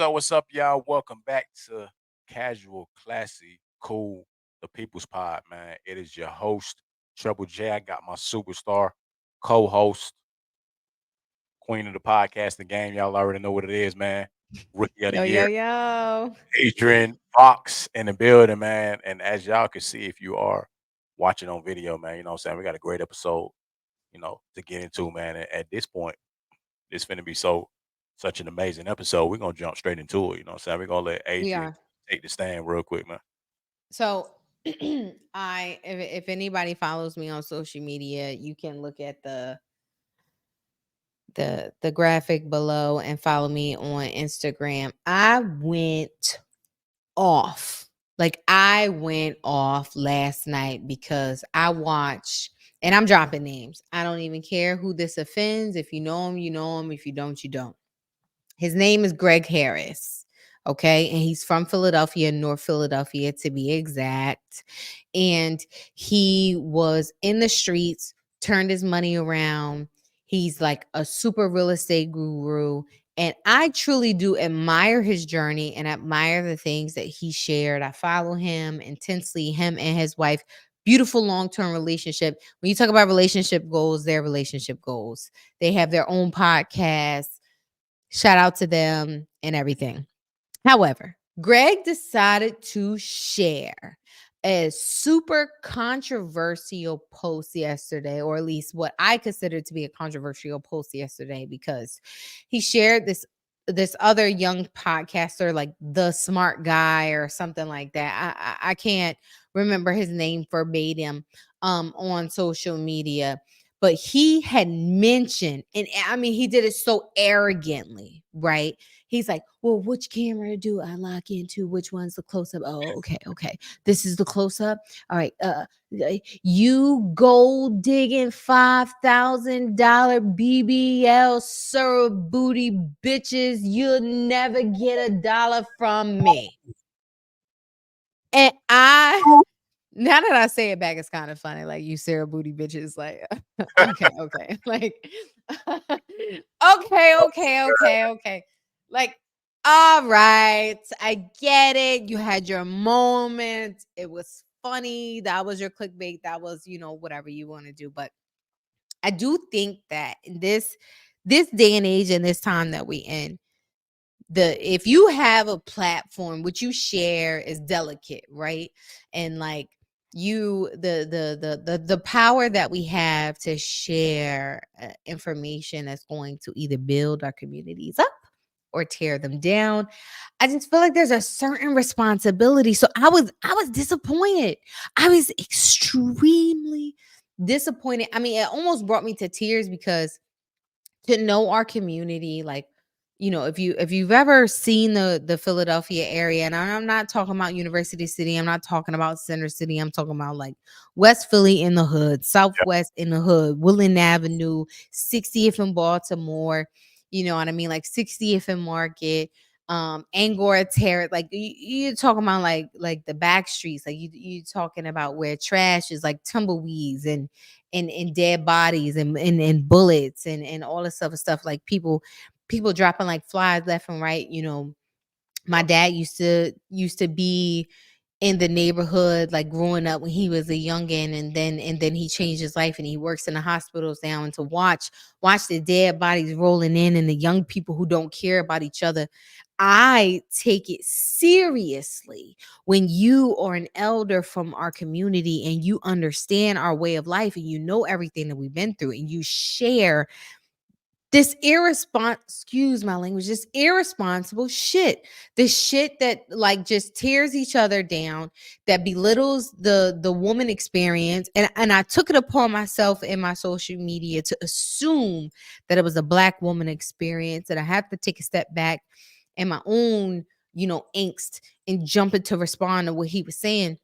What's up, y'all? Welcome back to Casual, Classy, Cool, the People's Pod, man. It is your host, Treble J. I got my superstar co-host, queen of the podcasting game. Y'all already know what it is, man. Rookie of the Yo, yo, year, yo. Adrian Fox in the building, man. And as y'all can see, if you are watching on video, man, you know what I'm saying? We got a great episode, to get into, man. And at this point, it's finna be such an amazing episode. We're gonna jump straight into it. You know what I'm saying? We're gonna let We Adrian are. take the stand real quick, man. So if anybody follows me on social media, you can look at the graphic below and follow me on Instagram. I went off. Like I went off last night because I watched, and I'm dropping names. I don't even care who this offends. If you know him, you know him. If you don't, you don't. His name is Greg Harris. Okay. And he's from Philadelphia, North Philadelphia to be exact. And he was in the streets, turned his money around. He's like a super real estate guru. And I truly do admire his journey and admire the things that he shared. I follow him intensely, him and his wife. Beautiful long-term relationship. When you talk about relationship goals, their relationship goals. They have their own podcast. Shout out to them and everything. However, Greg decided to share a super controversial post yesterday, or at least what I consider to be a controversial post yesterday, because he shared this other young podcaster, like the smart guy or something like that. I can't remember his name verbatim on social media, but he had mentioned, and I mean, he did it so arrogantly, right? He's like, well, which camera do I lock into? Which one's the close up? Oh, okay. This is the close up. All right. You gold digging $5,000 BBL sir booty bitches. You'll never get $1 from me. And now that I say it back, it's kind of funny. Like, you Sarah booty bitches. Like, okay. Like, okay. Like, all right, I get it. You had your moment. It was funny. That was your clickbait. That was, whatever you want to do. But I do think that in this day and age and this time that we in, if you have a platform, what you share is delicate, right? And like the power that we have to share information that's going to either build our communities up or tear them down. I just feel like there's a certain responsibility. So I was disappointed. I was extremely disappointed. I mean, it almost brought me to tears because to know our community, like, if you've ever seen the Philadelphia area, and I'm not talking about University City, I'm not talking about Center City, I'm talking about like West Philly in the hood, Yeah. Southwest in the hood, Woodland Avenue, 60th in Baltimore, you know what I mean, like 60th in Market, Angora Terrace, like you're talking about like the back streets, like you talking about where trash is like tumbleweeds and dead bodies and bullets and all this other stuff, like people dropping like flies left and right. My dad used to be in the neighborhood, like growing up when he was a youngin, and then he changed his life and he works in the hospitals now. And to watch the dead bodies rolling in and the young people who don't care about each other, I take it seriously when you are an elder from our community and you understand our way of life and you know everything that we've been through and you share this excuse my language, this irresponsible shit. This shit that like just tears each other down, that belittles the woman experience. And I took it upon myself in my social media to assume that it was a Black woman experience, and I have to take a step back in my own, angst and jump into respond to what he was saying.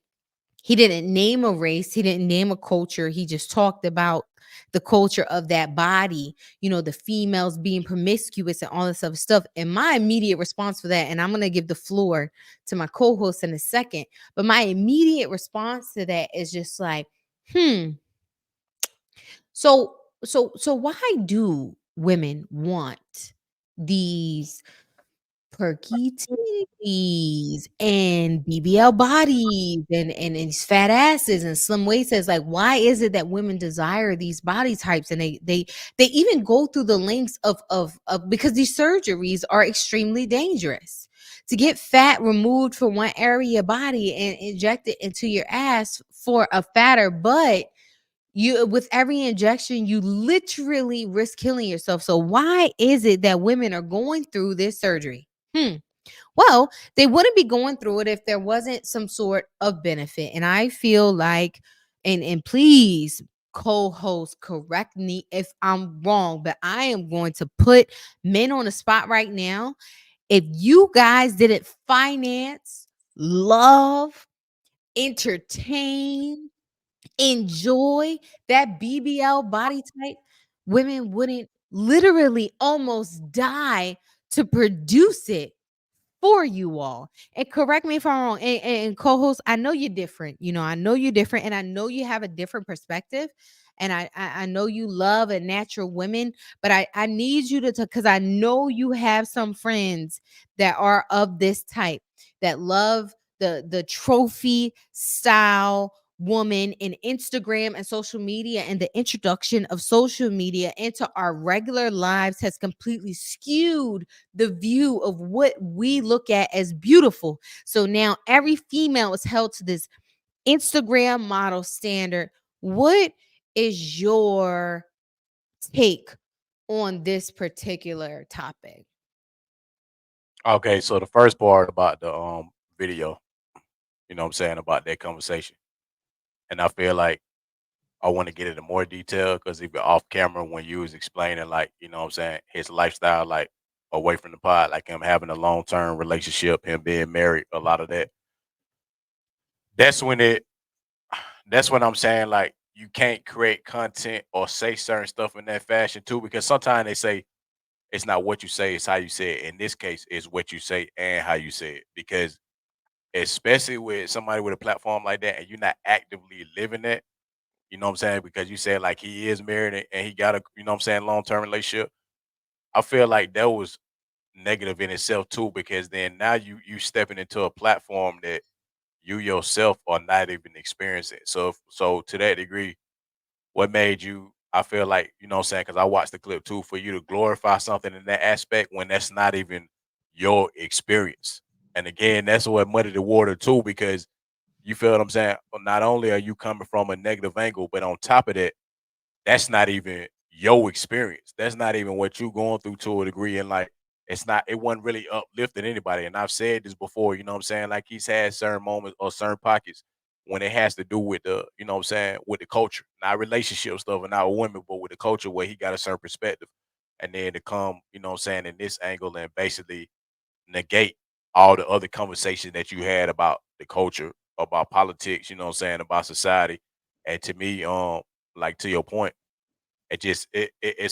He didn't name a race, he didn't name a culture, he just talked about the culture of that body, the females being promiscuous and all this other stuff. And my immediate response for that, and I'm gonna give the floor to my co-host in a second, but my immediate response to that is just like, hmm, so why do women want these perky titties and BBL bodies and these fat asses and slim waists? Like, why is it that women desire these body types? And they even go through the lengths of because these surgeries are extremely dangerous. To get fat removed from one area of your body and inject it into your ass for a fatter butt, you with every injection you literally risk killing yourself. So why is it that women are going through this surgery? Well, they wouldn't be going through it if there wasn't some sort of benefit. And I feel like, and please, co-host, correct me if I'm wrong, but I am going to put men on the spot right now. If you guys didn't finance, love, entertain, enjoy that BBL body type, women wouldn't literally almost die to produce it for you all. And correct me if I'm wrong. And co-host, I know you're different. I know you're different, and I know you have a different perspective. And I know you love a natural women, but I need you to, because I know you have some friends that are of this type, that love the trophy style woman in Instagram and social media, and the introduction of social media into our regular lives has completely skewed the view of what we look at as beautiful. So now every female is held to this Instagram model standard. What is your take on this particular topic? Okay, so the first part about the video, you know what I'm saying, about that conversation. And I feel like I want to get into more detail because even off camera when you was explaining, like, you know what I'm saying, his lifestyle, like away from the pod, like him having a long term relationship, him being married, a lot of that. That's when it that's when I'm saying, like, you can't create content or say certain stuff in that fashion too, because sometimes they say it's not what you say, it's how you say it. In this case, it's what you say and how you say it. Because especially with somebody with a platform like that and you're not actively living that, you know what I'm saying? Because you said like he is married and he got a, you know what I'm saying, long term relationship. I feel like that was negative in itself too, because then now you stepping into a platform that you yourself are not even experiencing. So to that degree, what made you, I feel like, you know what I'm saying, because I watched the clip too, for you to glorify something in that aspect when that's not even your experience. And again, that's what muddied the water too, because you feel what I'm saying? Not only are you coming from a negative angle, but on top of that, that's not even your experience. That's not even what you going through to a degree. And like, it wasn't really uplifting anybody. And I've said this before, you know what I'm saying? Like he's had certain moments or certain pockets when it has to do with the, you know what I'm saying, with the culture, not relationship stuff and not with women, but with the culture where he got a certain perspective. And then to come, you know what I'm saying, in this angle and basically negate all the other conversations that you had about the culture, about politics, you know what I'm saying, about society. And to me, like to your point, it's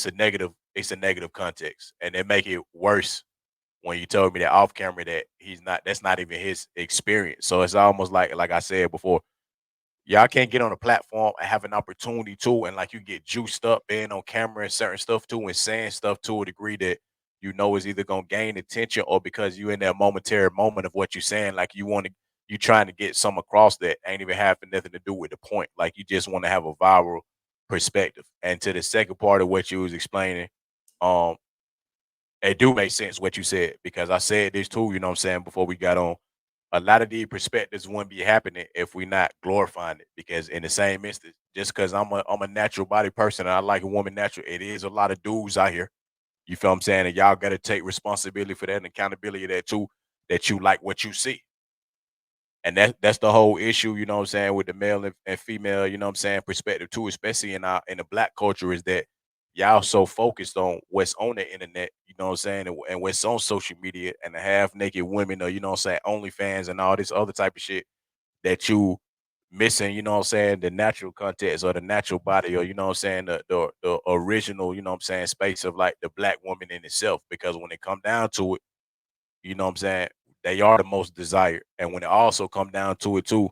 a negative context, and it make it worse when you told me that off camera that that's not even his experience. So it's almost like I said before, y'all can't get on a platform and have an opportunity to, and like you get juiced up being on camera and certain stuff too, and saying stuff to a degree that you know is either gonna gain attention or because you in that momentary moment of what you're saying, like you trying to get some across that ain't even having nothing to do with the point. Like you just want to have a viral perspective. And to the second part of what you was explaining, um, it do make sense what you said because I said this too, you know what I'm saying, before we got on. A lot of these perspectives wouldn't be happening if we not glorifying it. Because in the same instance, just because I'm a natural body person and I like a woman natural, it is a lot of dudes out here. You feel what I'm saying? And y'all gotta take responsibility for that and accountability of that too, that you like what you see. And that's the whole issue, you know what I'm saying, with the male and female, you know what I'm saying, perspective too, especially in the black culture, is that y'all so focused on what's on the internet, you know what I'm saying, and what's on social media and the half naked women or you know what I'm saying, OnlyFans and all this other type of shit that you missing, you know what I'm saying, the natural context or the natural body or, you know what I'm saying, the original, you know what I'm saying, space of like the black woman in itself. Because when it come down to it, you know what I'm saying, they are the most desired. And when it also come down to it too,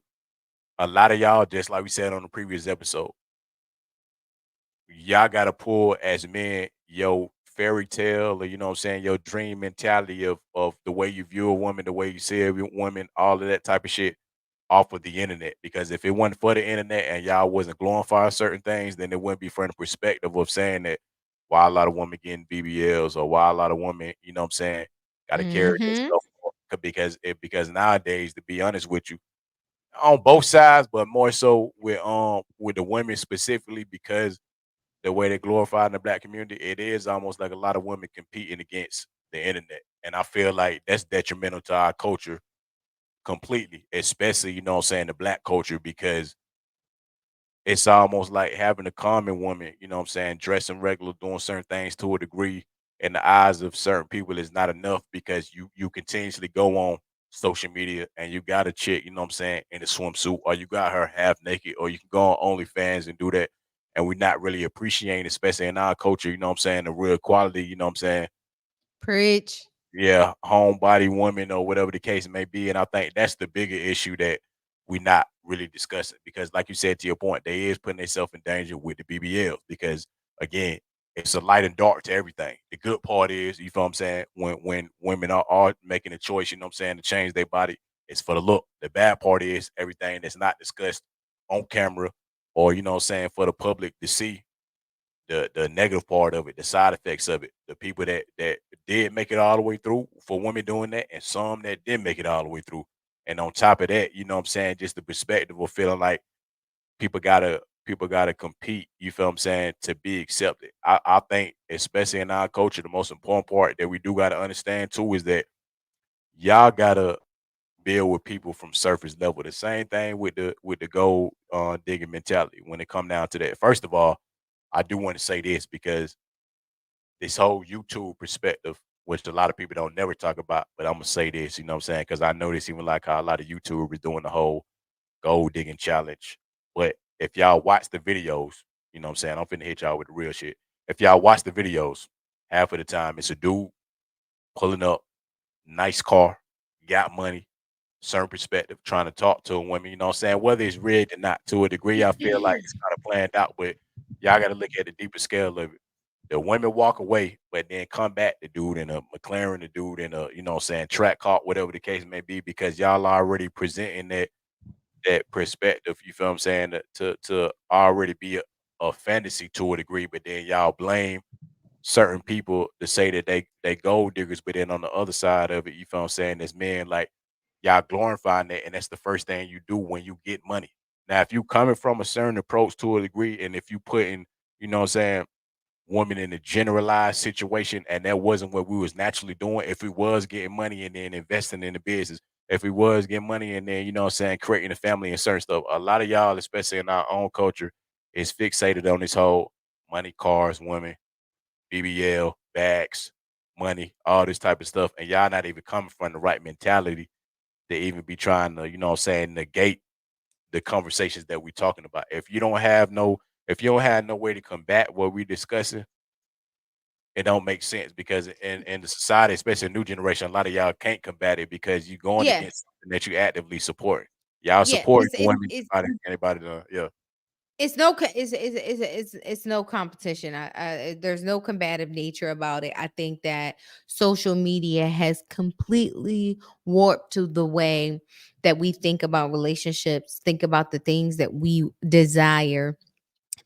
a lot of y'all, just like we said on the previous episode, y'all gotta pull as men your fairy tale or you know what I'm saying, your dream mentality of the way you view a woman, the way you see a woman, all of that type of shit off of the internet. Because if it wasn't for the internet and y'all wasn't glorifying certain things, then it wouldn't be from the perspective of saying that why a lot of women getting BBLs or why a lot of women, you know what I'm saying, gotta carry Mhm. themselves because nowadays, to be honest with you, on both sides, but more so with the women specifically because the way they glorify in the black community, it is almost like a lot of women competing against the internet. And I feel like that's detrimental to our culture completely, especially, you know what I'm saying, the black culture, because it's almost like having a common woman, you know what I'm saying, dressing regular, doing certain things to a degree in the eyes of certain people is not enough because you continuously go on social media and you got a chick, you know what I'm saying, in a swimsuit, or you got her half naked, or you can go on OnlyFans and do that. And we're not really appreciating, especially in our culture, you know what I'm saying, the real quality, you know what I'm saying, Preach. yeah, homebody woman or whatever the case may be. And I think that's the bigger issue that we not really discussing because, like you said, to your point, they is putting themselves in danger with the BBLs because again, it's a light and dark to everything. The good part is, you feel what I'm saying, when women are making a choice, you know what I'm saying, to change their body, it's for the look. The bad part is everything that's not discussed on camera or you know what I'm saying for the public to see the negative part of it, the side effects of it, the people that did make it all the way through for women doing that, and some that didn't make it all the way through. And on top of that, you know what I'm saying, just the perspective of feeling like people gotta compete, you feel what I'm saying, to be accepted. I think, especially in our culture, the most important part that we do gotta understand too is that y'all gotta build with people from surface level. The same thing with the gold digging mentality when it come down to that. First of all, I do want to say this because this whole YouTube perspective, which a lot of people don't never talk about, but I'm gonna say this, you know what I'm saying? Because I notice even like how a lot of YouTubers doing the whole gold digging challenge. But if y'all watch the videos, you know what I'm saying? I'm finna hit y'all with the real shit. If y'all watch the videos, half of the time it's a dude pulling up, nice car, got money, certain perspective, trying to talk to a woman, you know what I'm saying? Whether it's rigged or not, to a degree, I feel like it's kind of planned out, but y'all gotta look at the deeper scale of it. The women walk away, but then come back, the dude in a McLaren, the dude in a, you know what I'm saying, track car, whatever the case may be, because y'all already presenting that perspective, you feel what I'm saying, to already be a fantasy to a degree, but then y'all blame certain people to say that they gold diggers, but then on the other side of it, you feel what I'm saying, as men, like y'all glorifying that, and that's the first thing you do when you get money. Now, if you coming from a certain approach to a degree, and if you putting, you know what I'm saying, women in a generalized situation, and that wasn't what we was naturally doing. If we was getting money and then investing in the business, if we was getting money and then, you know what I'm saying, creating a family and certain stuff, a lot of y'all, especially in our own culture, is fixated on this whole money, cars, women, BBL, bags, money, all this type of stuff. And y'all not even coming from the right mentality to even be trying to, you know what I'm saying, negate the conversations that we talking about. If you don't have no way to combat what we discussing, it don't make sense because in the society, especially a new generation, a lot of y'all can't combat it because you're going against Yes. something that you actively support. Y'all Yeah. support It's the it's women, it's anybody to yeah. It's no co it's no competition. There's no combative nature about it. I think that social media has completely warped to the way that we think about relationships, think about the things that we desire,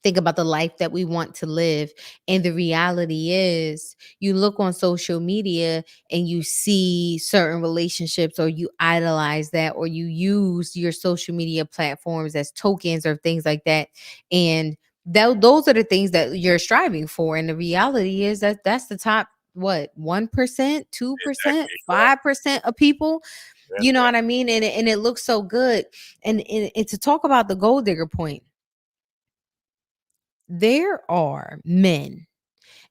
think about the life that we want to live. And the reality is, you look on social media and you see certain relationships, or you idolize that, or you use your social media platforms as tokens or things like that. And those are the things that you're striving for. And the reality is that that's the top, what, 1%, 2%, Exactly, exactly. 5% of people. That's You know what fact. I mean? And it looks so good. And to talk about the gold digger point, there are men.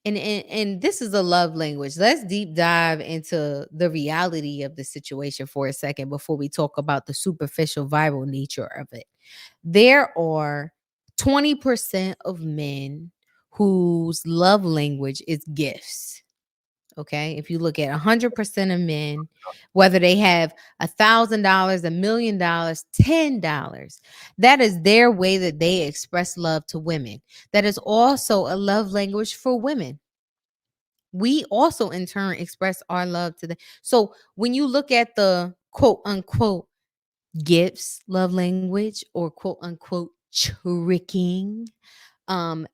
And this is a love language. Let's deep dive into the reality of the situation for a second before we talk about the superficial viral nature of it. There are 20% of men whose love language is gifts. Okay. If you look at 100% of men, whether they have $1,000, $1,000,000, $10, that is their way that they express love to women. That is also a love language for women. We also, in turn, express our love to them. So when you look at the quote unquote gifts love language or quote unquote tricking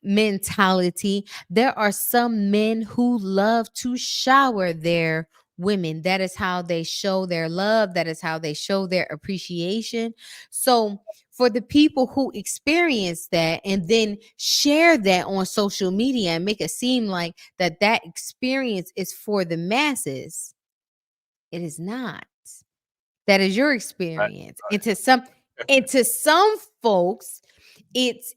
mentality, there are some men who love to shower their women. That is how they show their love, that is how they show their appreciation. So for the people who experience that and then share that on social media and make it seem like that experience is for the masses, it is not. That is your Right, experience. And to some folks, it's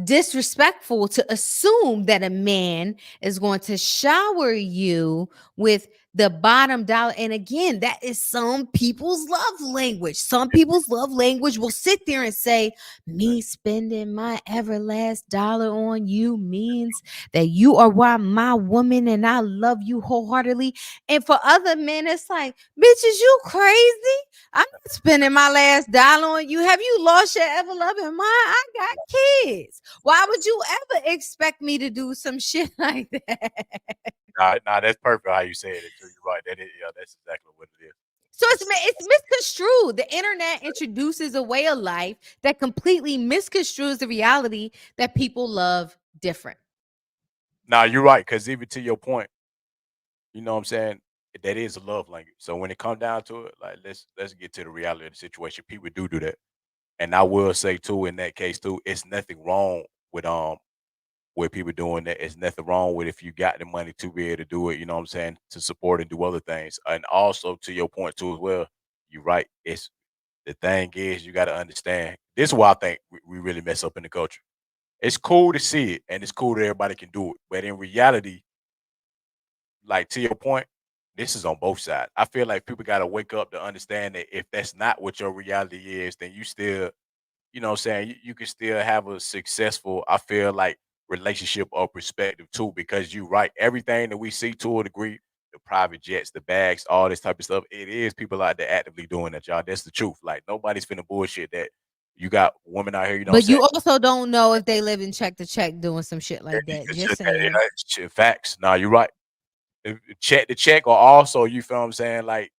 disrespectful to assume that a man is going to shower you with the bottom dollar. And again, that is some people's love language. Some people's love language will sit there and say, me spending my everlast dollar on you means that you are why my woman and I love you wholeheartedly. And for other men, it's like, bitches, you crazy? I'm not spending my last dollar on you. Have you lost your ever loving mind? I got kids. Why would you ever expect me to do some shit like that? nah, that's perfect how you said it too. You're right. That is, yeah, that's exactly what it is. So it's It's it's misconstrued. The internet introduces a way of life that completely misconstrues the reality that people love different. nah, you're right. Because even to your point, you know what I'm saying? That is a love language. So when it comes down to it, like let's get to the reality of the situation. People do that, and I will say too, in that case too, it's nothing wrong with people doing that. It's nothing wrong with if you got the money to be able to do it. You know what I'm saying? To support and do other things, and also to your point too as well. You're right. It's the thing is you got to understand. This is why I think we really mess up in the culture. It's cool to see it, and it's cool that everybody can do it, but in reality, like to your point, this is on both sides. I feel like people got to wake up to understand that if that's not what your reality is, then you still, you know what I'm saying, you can still have a successful, I feel like, relationship or perspective too, because you right, everything that we see to a degree, the private jets, the bags, all this type of stuff, it is people out there actively doing that, y'all. That's the truth. Like nobody's finna bullshit that. You got women out here, you know what I'm But saying? you also don't know if they live in check to check doing some shit like that. It's Just just that, saying. shit, facts. Nah, you're right. Check the check, or also you feel what I'm saying, like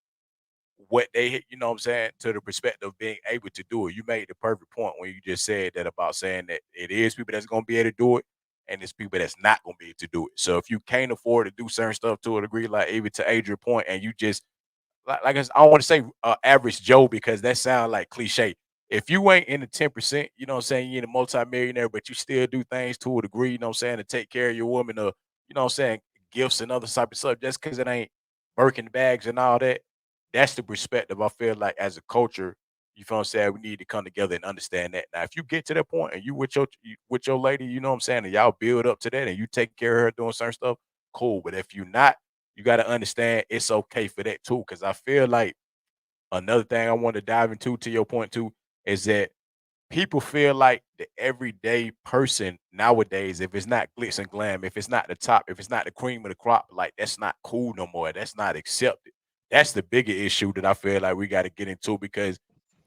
what they hit, you know what I'm saying, to the perspective of being able to do it. You made the perfect point when you just said that about saying that it is people that's gonna be able to do it and it's people that's not gonna be able to do it. So if you can't afford to do certain stuff to a degree, like even to Adrian's point, and you just I don't want to say average Joe because that sounds like cliche. If you ain't in the 10%, you know what I'm saying, you're in a multimillionaire, but you still do things to a degree, you know what I'm saying, to take care of your woman or, you know what I'm saying, gifts and other type of stuff, just because it ain't Birkin bags and all that. That's the perspective I feel like as a culture, you feel what I'm saying, we need to come together and understand that. Now, if you get to that point and you with your lady, you know what I'm saying, and y'all build up to that and you take care of her doing certain stuff, cool. But if you not, you got to understand it's okay for that too. Cause I feel like another thing I want to dive into to your point too is that people feel like the everyday person nowadays, if it's not glitz and glam, if it's not the top, if it's not the cream of the crop, like that's not cool no more. That's not accepted. That's the bigger issue that I feel like we got to get into because,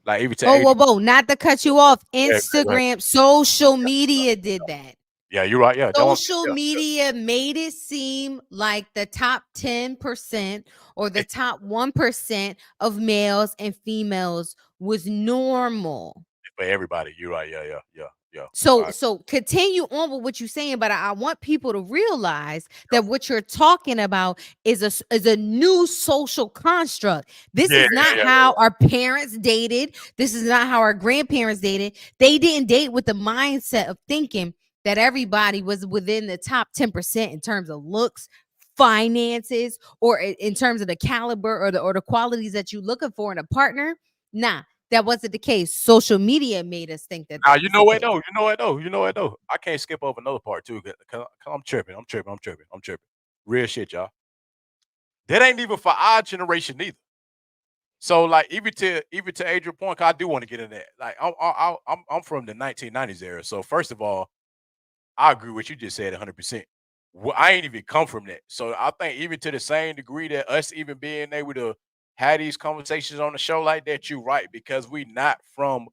like, even to Whoa, whoa, Adrian, whoa. Not to cut you off. yeah, go ahead. Instagram, social media did that. Yeah, you're right. Yeah, that one. Social Yeah, media made it seem like the top 10% or the it's top 1% of males and females was normal. for everybody. You're right. Yeah, yeah, yeah, yeah. All So right. so continue on with what you're saying, but I want people to realize that what you're talking about is a new social construct. This Yeah, is yeah, not yeah, how our parents dated. This is not how our grandparents dated. They didn't date with the mindset of thinking that everybody was within the top 10% in terms of looks, finances, or in terms of the caliber or the qualities that you're looking for in a partner. Nah, that wasn't the case. Social media made us think that Now that you was know the what case. though. You know what though. You know what though. I can't skip over another part too. Cause I'm tripping. I'm tripping. I'm tripping. I'm tripping. Real shit, y'all. That ain't even for our generation either. So like even to Adrian point, 'cause I do want to get in that. Like I'm from the 1990s era. So first of all, I agree with what you just said 100%. Well, I ain't even come from that. So I think even to the same degree that us even being able to have these conversations on the show like that, you right, because we not from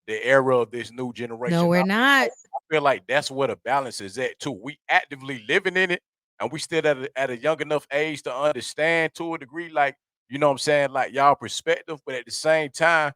the era of this new No, generation. we're not. I feel like that's where the balance is at too. We actively living in it and we still at a young enough age to understand to a degree, like, you know what I'm saying, like y'all perspective, but at the same time,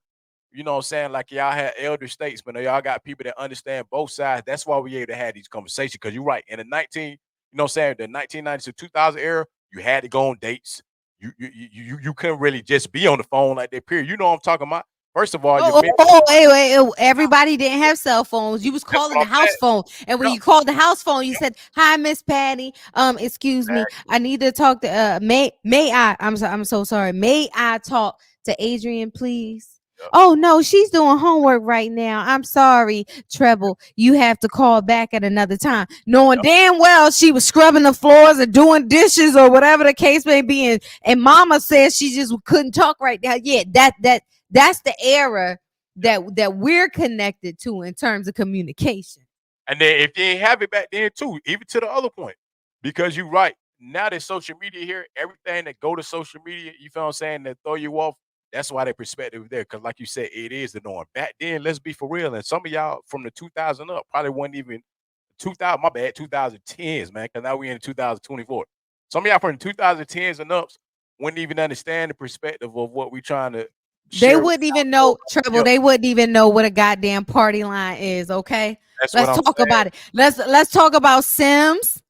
you know what I'm saying? Like y'all had elder statesmen, or y'all got people that understand both sides. That's why we able to have these conversations. Cause you're right. In the 19, you know what I'm saying, the 1990s to 2000 era, you had to go on dates. You couldn't really just be on the phone like that, period. You know what I'm talking about? First of all, your Oh, men, wait, wait. Everybody didn't have cell phones. You was that's calling what the I'm house saying. phone. And when Yep, you called the house phone, you yep, said, "Hi, Miss Patty. Excuse me. exactly. I need to talk to may I I'm so sorry. May I talk to Adrian, please?" Yep, Oh no, she's doing homework right now. I'm sorry, Treble. You have to call back at another time. Knowing yep. damn well she was scrubbing the floors or doing dishes or whatever the case may be. And mama says she just couldn't talk right now. Yeah, that's the era Yep. that we're connected to in terms of communication. And then if you ain't have it back then too, even to the other point, because you're right. Now that social media here, everything that go to social media, you feel what I'm saying, that throw you off, that's why that perspective is there. Cause like you said, it is the norm. Back then, let's be for real. And some of y'all from the 2000 up probably wasn't even 2000, my bad, 2010s, man. Cause now we in 2024. Some of y'all from the 2010s and ups wouldn't even understand the perspective of what we trying to They share with wouldn't even y'all. know trouble. Yep, They wouldn't even know what a goddamn party line is. Okay, that's what let's I'm talk saying. about it. Let's talk about Sims.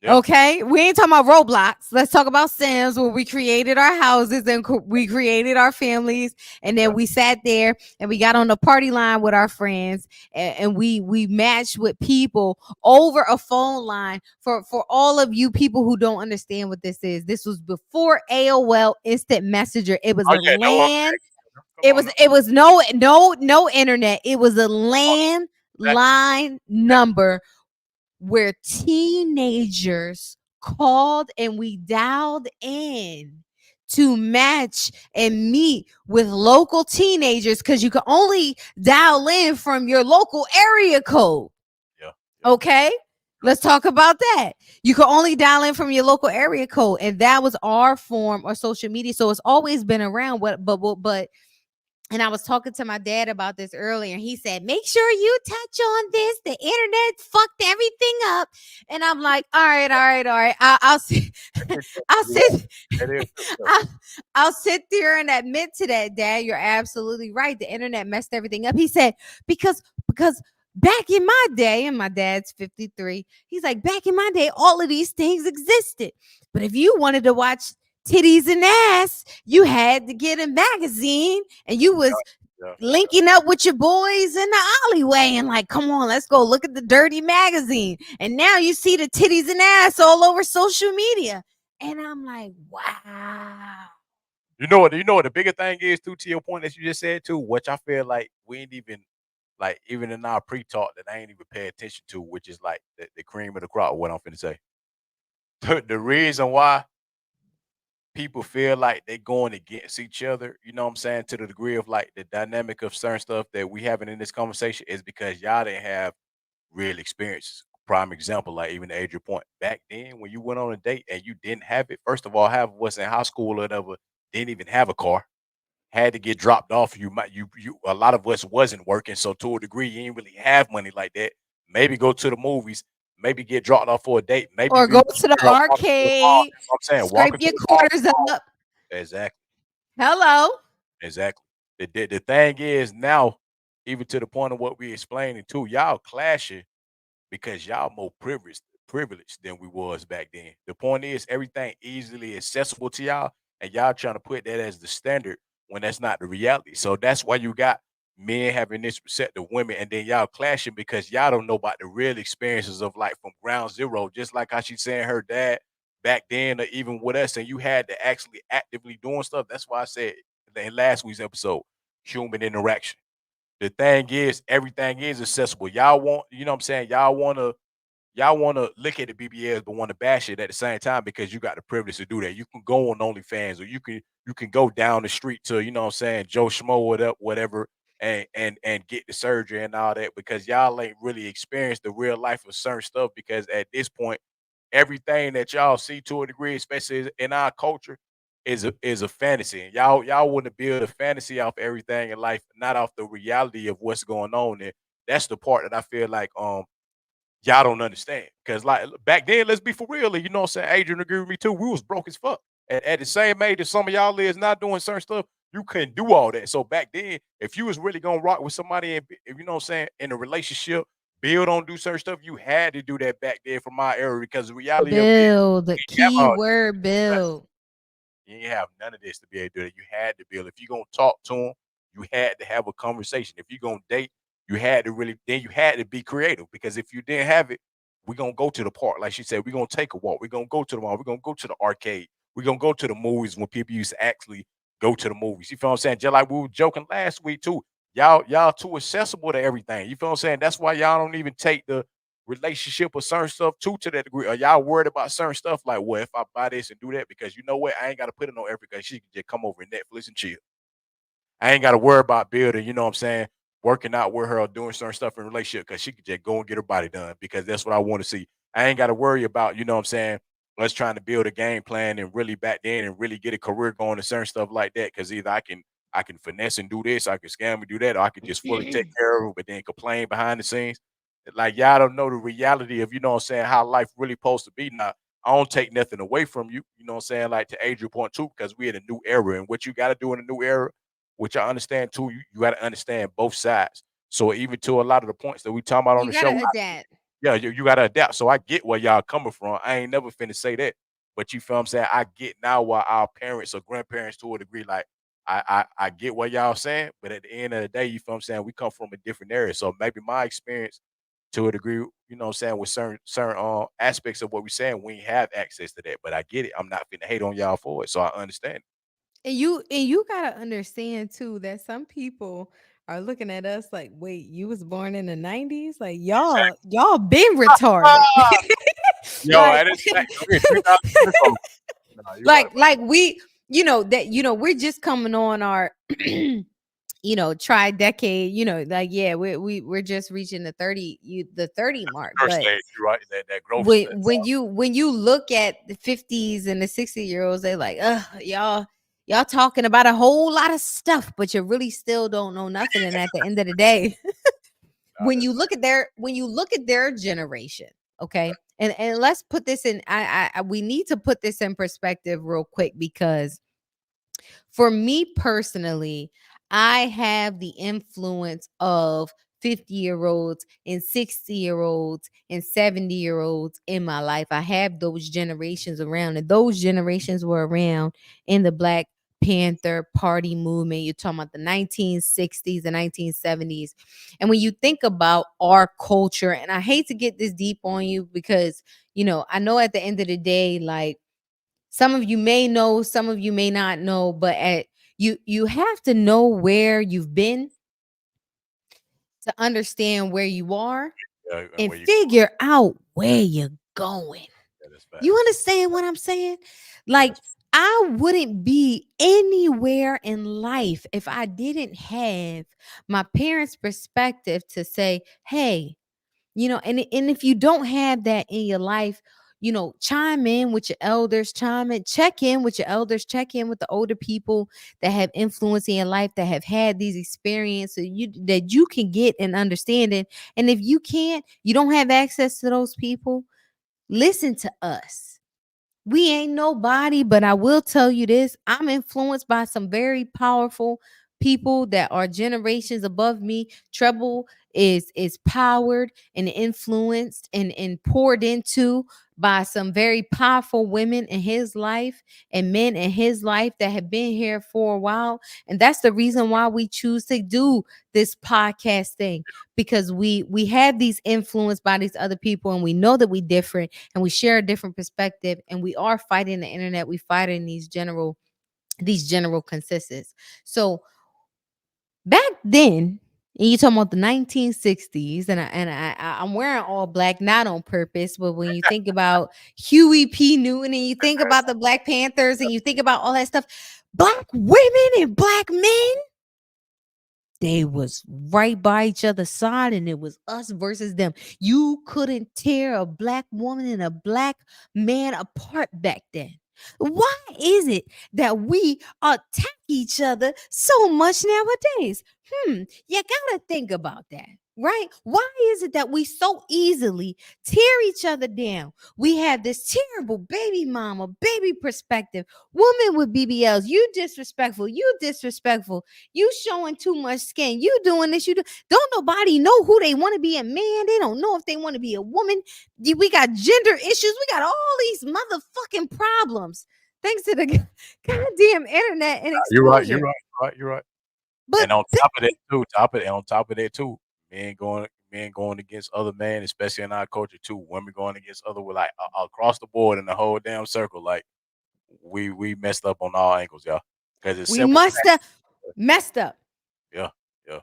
Yeah, Okay, we ain't talking about Roblox. Let's talk about Sims, where we created our houses and we created our families, and yeah. then we sat there and we got on the party line with our friends, and we matched with people over a phone line. For all of you people who don't understand what this is, this was before AOL Instant Messenger. It was Oh a yeah, that's what I'm LAN. saying. Come on now. It was no internet. It was a Oh, LAN exactly. line Exactly. number where teenagers called and we dialed in to match and meet with local teenagers because you can only dial in from your local area code. Yeah, yeah, Okay. yeah. Let's talk about that. You can only dial in from your local area code, and that was our form of social media. So it's always been around. But and I was talking to my dad about this earlier. He said, "Make sure you touch on this. The internet fucked everything up." And I'm like, "All right, all right, all right. I'll sit, It is true. I'll You're right. sit, It is true, though. I'll, I'll sit there and admit to that, Dad. You're absolutely right. The internet messed everything up." He said, because back in my day, and my dad's 53, he's like, back in my day, all of these things existed. But if you wanted to watch titties and ass, you had to get a magazine, and you was Yeah, yeah. linking up with your boys in the alleyway and like, come on, let's go look at the dirty magazine. And now you see the titties and ass all over social media. And I'm like, wow. You know what the bigger thing is too, to your point that you just said too, which I feel like we ain't even like even in our pre-talk that I ain't even pay attention to, which is like the cream of the crop. What I'm finna say. The reason why people feel like they going against each other, you know what I'm saying, to the degree of like the dynamic of certain stuff that we having in this conversation is because y'all didn't have real experiences. Prime example, like even the age of point. Back then, when you went on a date and you didn't have it, first of all, half of us in high school or whatever didn't even have a car. Had to get dropped off. You a lot of us wasn't working, so to a degree, you ain't really have money like that. Maybe go to the movies, maybe get dropped off for a date, maybe Or be go to the straight up walking to the mall. arcade, You know what I'm saying? scrape Walking to your the mall. quarters up. Exactly. Hello. Exactly. The thing is now, even to the point of what we explaining too, y'all clashing because y'all more privileged than we was back then. The point is everything easily accessible to y'all, and y'all trying to put that as the standard when that's not the reality. So that's why you got men having this set of women, and then y'all clashing because y'all don't know about the real experiences of like from ground zero. Just like how she saying her dad back then, or even with us, and you had to actually actively doing stuff. That's why I said in last week's episode, human interaction. The thing is, everything is accessible. Y'all want, you know what I'm saying? Y'all wanna look at the BBLs but wanna bash it at the same time because you got the privilege to do that. You can go on OnlyFans or you can go down the street to, you know what I'm saying, Joe Schmo whatever, and get the surgery and all that because y'all ain't really experienced the real life of certain stuff because at this point, everything that y'all see to a degree, especially in our culture, is a fantasy. And y'all want to build a fantasy off everything in life, not off the reality of what's going on. And that's the part that I feel like y'all don't understand. Cause like back then, let's be for real. You know what I'm saying? Adrian agree with me too. We was broke as fuck. At the same age that some of y'all is not doing certain stuff, you couldn't do all that. So back then, if you was really gonna rock with somebody and if you know what I'm saying, in a relationship, build on do certain stuff, you had to do that back then from my era because the reality of it is Build. you ain't have Key all word that. build. You ain't have none of this to be able to do that. You had to build. If you gonna talk to them, you had to have a conversation. If you gonna date, you had to really then you had to be creative because if you didn't have it, we're gonna go to the park. Like she said, we're gonna take a walk. We're gonna go to the mall. We're gonna go to the arcade. We're gonna go to the movies when people used to actually go to the movies. You feel what I'm saying? Just like we were joking last week too. Y'all too accessible to everything. You feel what I'm saying? That's why y'all don't even take the relationship or certain stuff too to that degree. Are y'all worried about certain stuff like, well, if I buy this and do that, because you know what, I ain't got to put it on every because she can just come over and Netflix and chill. I ain't got to worry about building, you know what I'm saying, working out with her or doing certain stuff in a relationship because she could just go and get her body done because that's what I want to see. I ain't got to worry about, you know what I'm saying, us trying to build a game plan and really back then and really get a career going and certain stuff like that. Cause either I can finesse and do this, I can scam and do that, or I can just fully take care of her, but then complain behind the scenes. Like y'all don't know the reality of, you know what I'm saying, how life really supposed to be. Now, I don't take nothing away from you, you know what I'm saying, like to Adrian point too, because we in a new era. And what you gotta do in a new era, which I understand too, you gotta understand both sides. So even to a lot of the points that we talking about on You the show, gotta adapt. yeah, you gotta adapt. So I get where y'all coming from. I ain't never finna say that. But you feel what I'm saying? I get now why our parents or grandparents to a degree, like I get what y'all saying, but at the end of the day, you feel what I'm saying? We come from a different area. So maybe my experience to a degree, you know what I'm saying, with certain aspects of what we're saying, we ain't have access to that. But I get it. I'm not finna hate on y'all for it. So I understand. And you gotta understand too that some people are looking at us like, wait, you was born in the 90s? Like y'all been retarded. Yo, like at this fact, we're in 2024. Nah, you right about like we, that, we're just coming on our tri-decade, like, yeah, we're just reaching the 30 the mark. growth But stage. You right. That growth when stage. when you when you look at the 50s and the 60-year-olds, they're like, y'all talking about a whole lot of stuff, but you really still don't know nothing. And at the end of the day, Nah, that's fact. when you look at their generation, okay, and let's put this in, we need to put this in perspective real quick, because for me personally, I have the influence of 50-year-olds and 60-year-olds and 70-year-olds in my life. I have those generations around, and those generations were around in the Black Panther Party movement. You're talking about the 1960s and 1970s. And when you think about our culture, and I hate to get this deep on you because, I know at the end of the day, like, some of you may know, some of you may not know, but you have to know where you've been to understand where you are Yeah, and and where you figure out where you're going. yeah, that's You facts. understand what I'm saying? Yeah, Like, I wouldn't be anywhere in life if I didn't have my parents' perspective to say, hey, and if you don't have that in your life, chime in with your elders, check in with your elders, check in with the older people that have influence in your life, that have had these experiences, that you can get an understanding. And if you don't have access to those people, listen to us. We ain't nobody, but I will tell you this. I'm influenced by some very powerful people that are generations above me. Treble is powered and influenced and poured into by some very powerful women in his life and men in his life that have been here for a while. And that's the reason why we choose to do this podcast thing, because we have these influenced by these other people, and we know that we different, and we share a different perspective, and we are fighting the internet. We fighting these general consensus. So Back then, and you talking about the 1960s, I'm wearing all black not on purpose, but when you think about Huey P. Newton and you think about the Black Panthers and you think about all that stuff, black women and black men, they was right by each other's side and it was us versus them. You couldn't tear a black woman and a black man apart back then. Why is it that we attack each other so much nowadays? You gotta think about that, right? Why is it that we so easily tear each other down? We have this terrible baby mama, baby perspective, woman with BBLs. You disrespectful, you disrespectful, you showing too much skin. You doing this. You do. Don't nobody know who they want to be, a man. They don't know if they want to be a woman. We got gender issues. We got all these motherfucking problems. Thanks to the goddamn internet and You're right. You're exposure. right. You're right. You're right. But And on top of that too, men going against other men, especially in our culture too. Women going against other, with like across the board in the whole damn circle. Like we messed up on all angles, y'all. Because it's we simple must fact. have messed up. Yeah, yeah.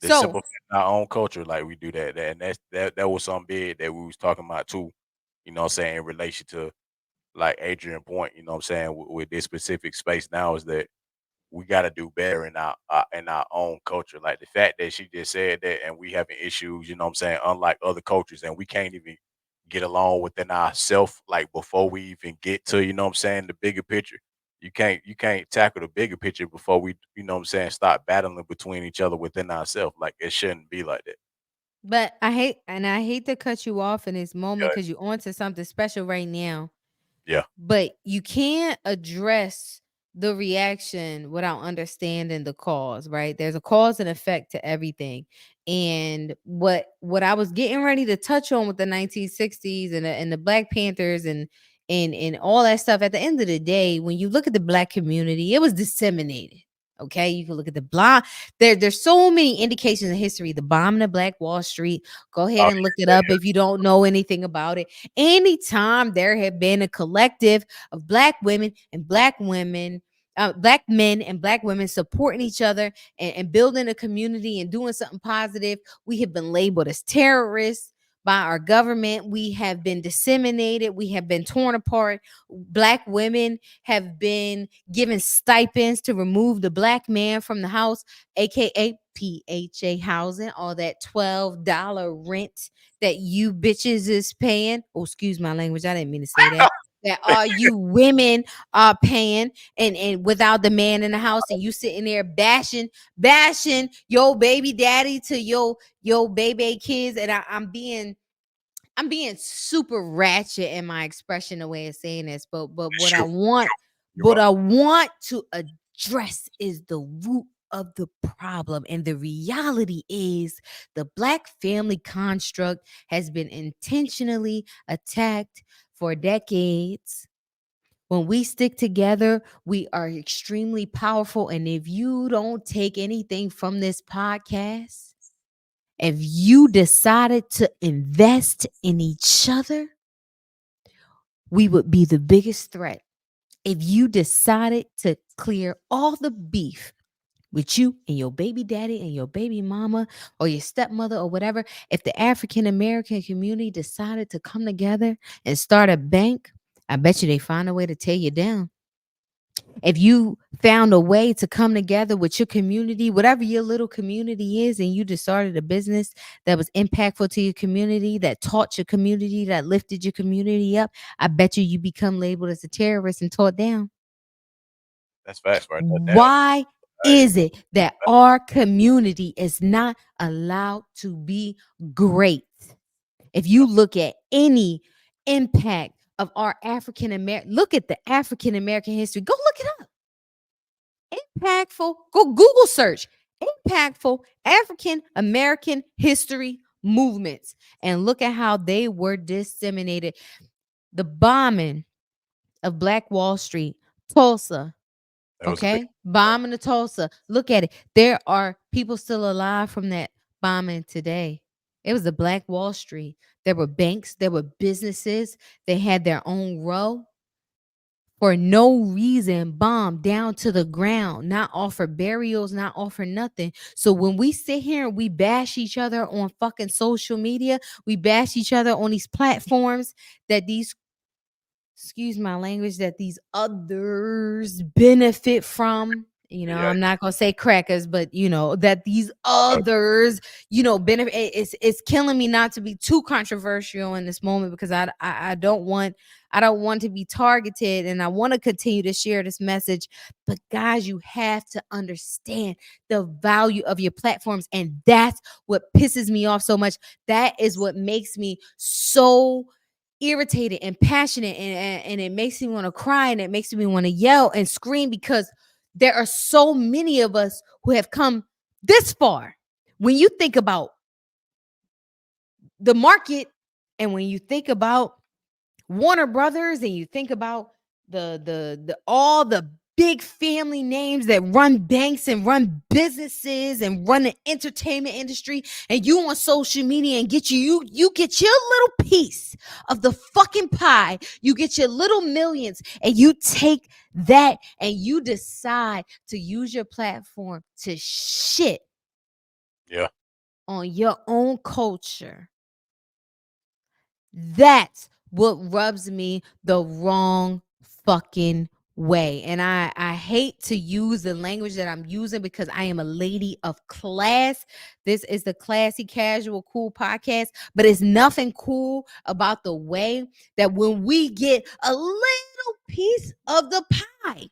The So simple fact in our own culture, like we do that, and that was something big that we was talking about too. You know what I'm saying, in relation to like Adrian point, you know what I'm saying, with this specific space now, is that we got to do better in our own culture. Like the fact that she just said that, and we having issues, you know what I'm saying, unlike other cultures, and we can't even get along within ourselves. Like before we even get to, you know what I'm saying, the bigger picture. You can't tackle the bigger picture before we, you know what I'm saying, start battling between each other within ourselves. Like it shouldn't be like that. but I hate to cut you off in this moment Yeah, because you're onto something special right now. yeah, But you can't address the reaction without understanding the cause, right? There's a cause and effect to everything. And what I was getting ready to touch on with the 1960s and the Black Panthers and all that stuff, at the end of the day, when you look at the black community, it was disseminated. Okay, you can look at the block. There's so many indications in history. The bombing of Black Wall Street. Go ahead oh, and look it up if you don't know anything about it. Anytime there had been a collective of black men and black women supporting each other and building a community and doing something positive, we have been labeled as terrorists by our government. We have been disseminated. We have been torn apart. Black women have been given stipends to remove the black man from the house, aka PHA housing, all that $12 rent that you bitches is paying. Oh, excuse my language. I didn't mean to say that. That all you women are paying, and without the man in the house, and you sitting there bashing your baby daddy to your baby kids. And I'm being super ratchet in my expression, the way of saying this, but what I sure, want, sure. You're what right. I want to address is the root of the problem. And the reality is the black family construct has been intentionally attacked for decades. When we stick together, we are extremely powerful. And if you don't take anything from this podcast, if you decided to invest in each other, we would be the biggest threat. If you decided to clear all the beef with you and your baby daddy and your baby mama or your stepmother or whatever, if the African American community decided to come together and start a bank, I bet you they find a way to tear you down. If you found a way to come together with your community, whatever your little community is, and you just started a business that was impactful to your community, that taught your community, that lifted your community up, I bet you become labeled as a terrorist and taught down. That's facts right there. Damn. Why Hey, is it that our community is not allowed to be great? If you look at any impact of our African American, look at the African American history, go look it up. Impactful, go Google search impactful African American history movements and look at how they were disseminated. The bombing of Black Wall Street, Tulsa, that was a big. okay? Bombing of Tulsa. Look at it. There are people still alive from that bombing today. It was the Black Wall Street. There were banks, there were businesses, they had their own row. for no reason, bomb down to the ground, not offer burials, not offer nothing. So when we sit here and we bash each other on fucking social media, we bash each other on these platforms that these, excuse my language, that these others benefit from. Yeah, I'm not gonna say crackers, but that these I know. others, benefit. It's killing me not to be too controversial in this moment, because I don't want to be targeted, and I want to continue to share this message. But guys, you have to understand the value of your platforms, and that's what pisses me off so much. That is what makes me so irritated and passionate, and it makes me want to cry, and it makes me want to yell and scream, because there are so many of us who have come this far. When you think about the market, and when you think about Warner Brothers, and you think about the all the big family names that run banks and run businesses and run the entertainment industry, and you on social media and you get your little piece of the fucking pie, you get your little millions, and you take that and you decide to use your platform to shit Yeah, on your own culture. That's what rubs me the wrong fucking way. And I hate to use the language that I'm using, because I am a lady of class. This is the Classy Casual Cool podcast, but it's nothing cool about the way that when we get a little piece of the pie,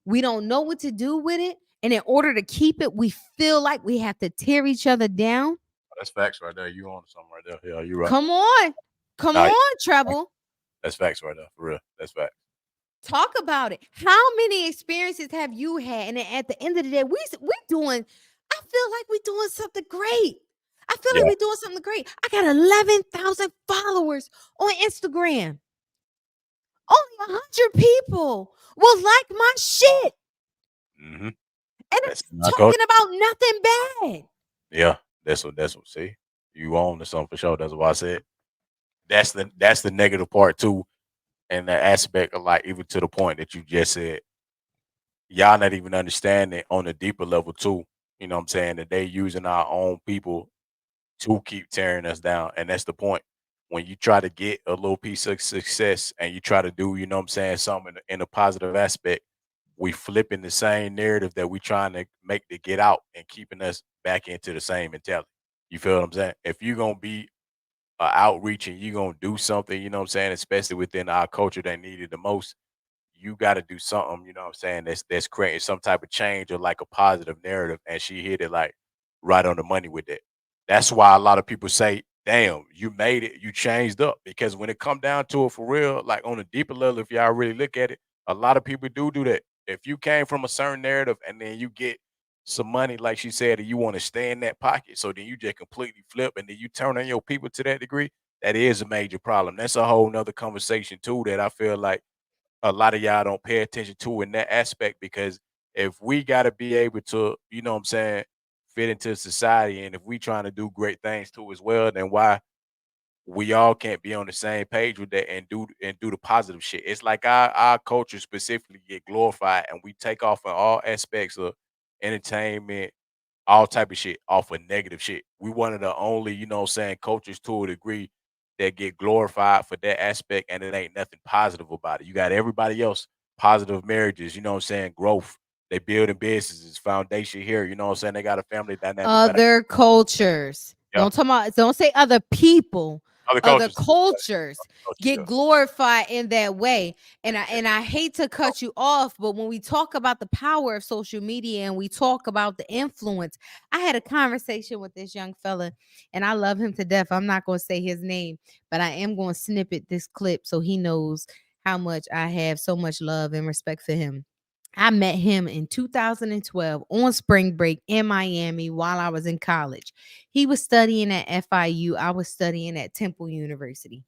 we don't know what to do with it. And in order to keep it, we feel like we have to tear each other down. that's facts right there. You on something right there. Yeah, you right. Come on. Come Nah, on, Treble. that's facts right there. For real. That's facts. Talk about it. How many experiences have you had? And then at the end of the day, we doing. I feel like we doing something great. I feel like Yeah. we doing something great. I got 11,000 followers on Instagram. Only 100 people will like my shit, Mm-hmm. and That's it's not coach. talking about nothing bad. Yeah. That's what see. You own to something for sure. That's what I said. That's the negative part too. And the aspect of like even to the point that you just said, y'all not even understanding on a deeper level too. You know what I'm saying? That they using our own people to keep tearing us down. And that's the point. When you try to get a little piece of success and you try to do, you know what I'm saying, something in a positive aspect, we flipping the same narrative that we trying to make to get out and keeping us back into the same mentality. You feel what I'm saying? If you're gonna be outreach and you're gonna do something, you know what I'm saying, especially within our culture that needed the most, you got to do something, you know what I'm saying, that's creating some type of change or like a positive narrative. And she hit it like right on the money with that. That's why a lot of people say, damn, you made it, you changed up. Because when it come down to it for real, like on a deeper level, if y'all really look at it, a lot of people do that. If you came from a certain narrative and then you get some money, like she said, and you want to stay in that pocket, so then you just completely flip and then you turn on your people to that degree, that is a major problem. That's a whole nother conversation too that I feel like a lot of y'all don't pay attention to in that aspect. Because if we got to be able to, you know what I'm saying, fit into society, and if we trying to do great things too as well, then why we all can't be on the same page with that and do the positive shit. It's like our culture specifically get glorified and we take off in all aspects of entertainment, all type of shit off of negative shit. We one of the only, you know what I'm saying, cultures to a degree that get glorified for that aspect and it ain't nothing positive about it. You got everybody else, positive marriages, you know what I'm saying, growth. They building businesses, foundation here, you know what I'm saying? They got a family dynamic. Other cultures. Yeah. Don't say other people. Other Other cultures. cultures Other cultures, get yeah. glorified in that way. And I Yeah. and I hate to cut you off, but when we talk about the power of social media and we talk about the influence, I had a conversation with this young fella, and I love him to death. I'm not going to say his name, but I am going to snippet this clip so he knows how much I have so much love and respect for him. I met him in 2012 on spring break in Miami while I was in college. He was studying at FIU. I was studying at Temple University.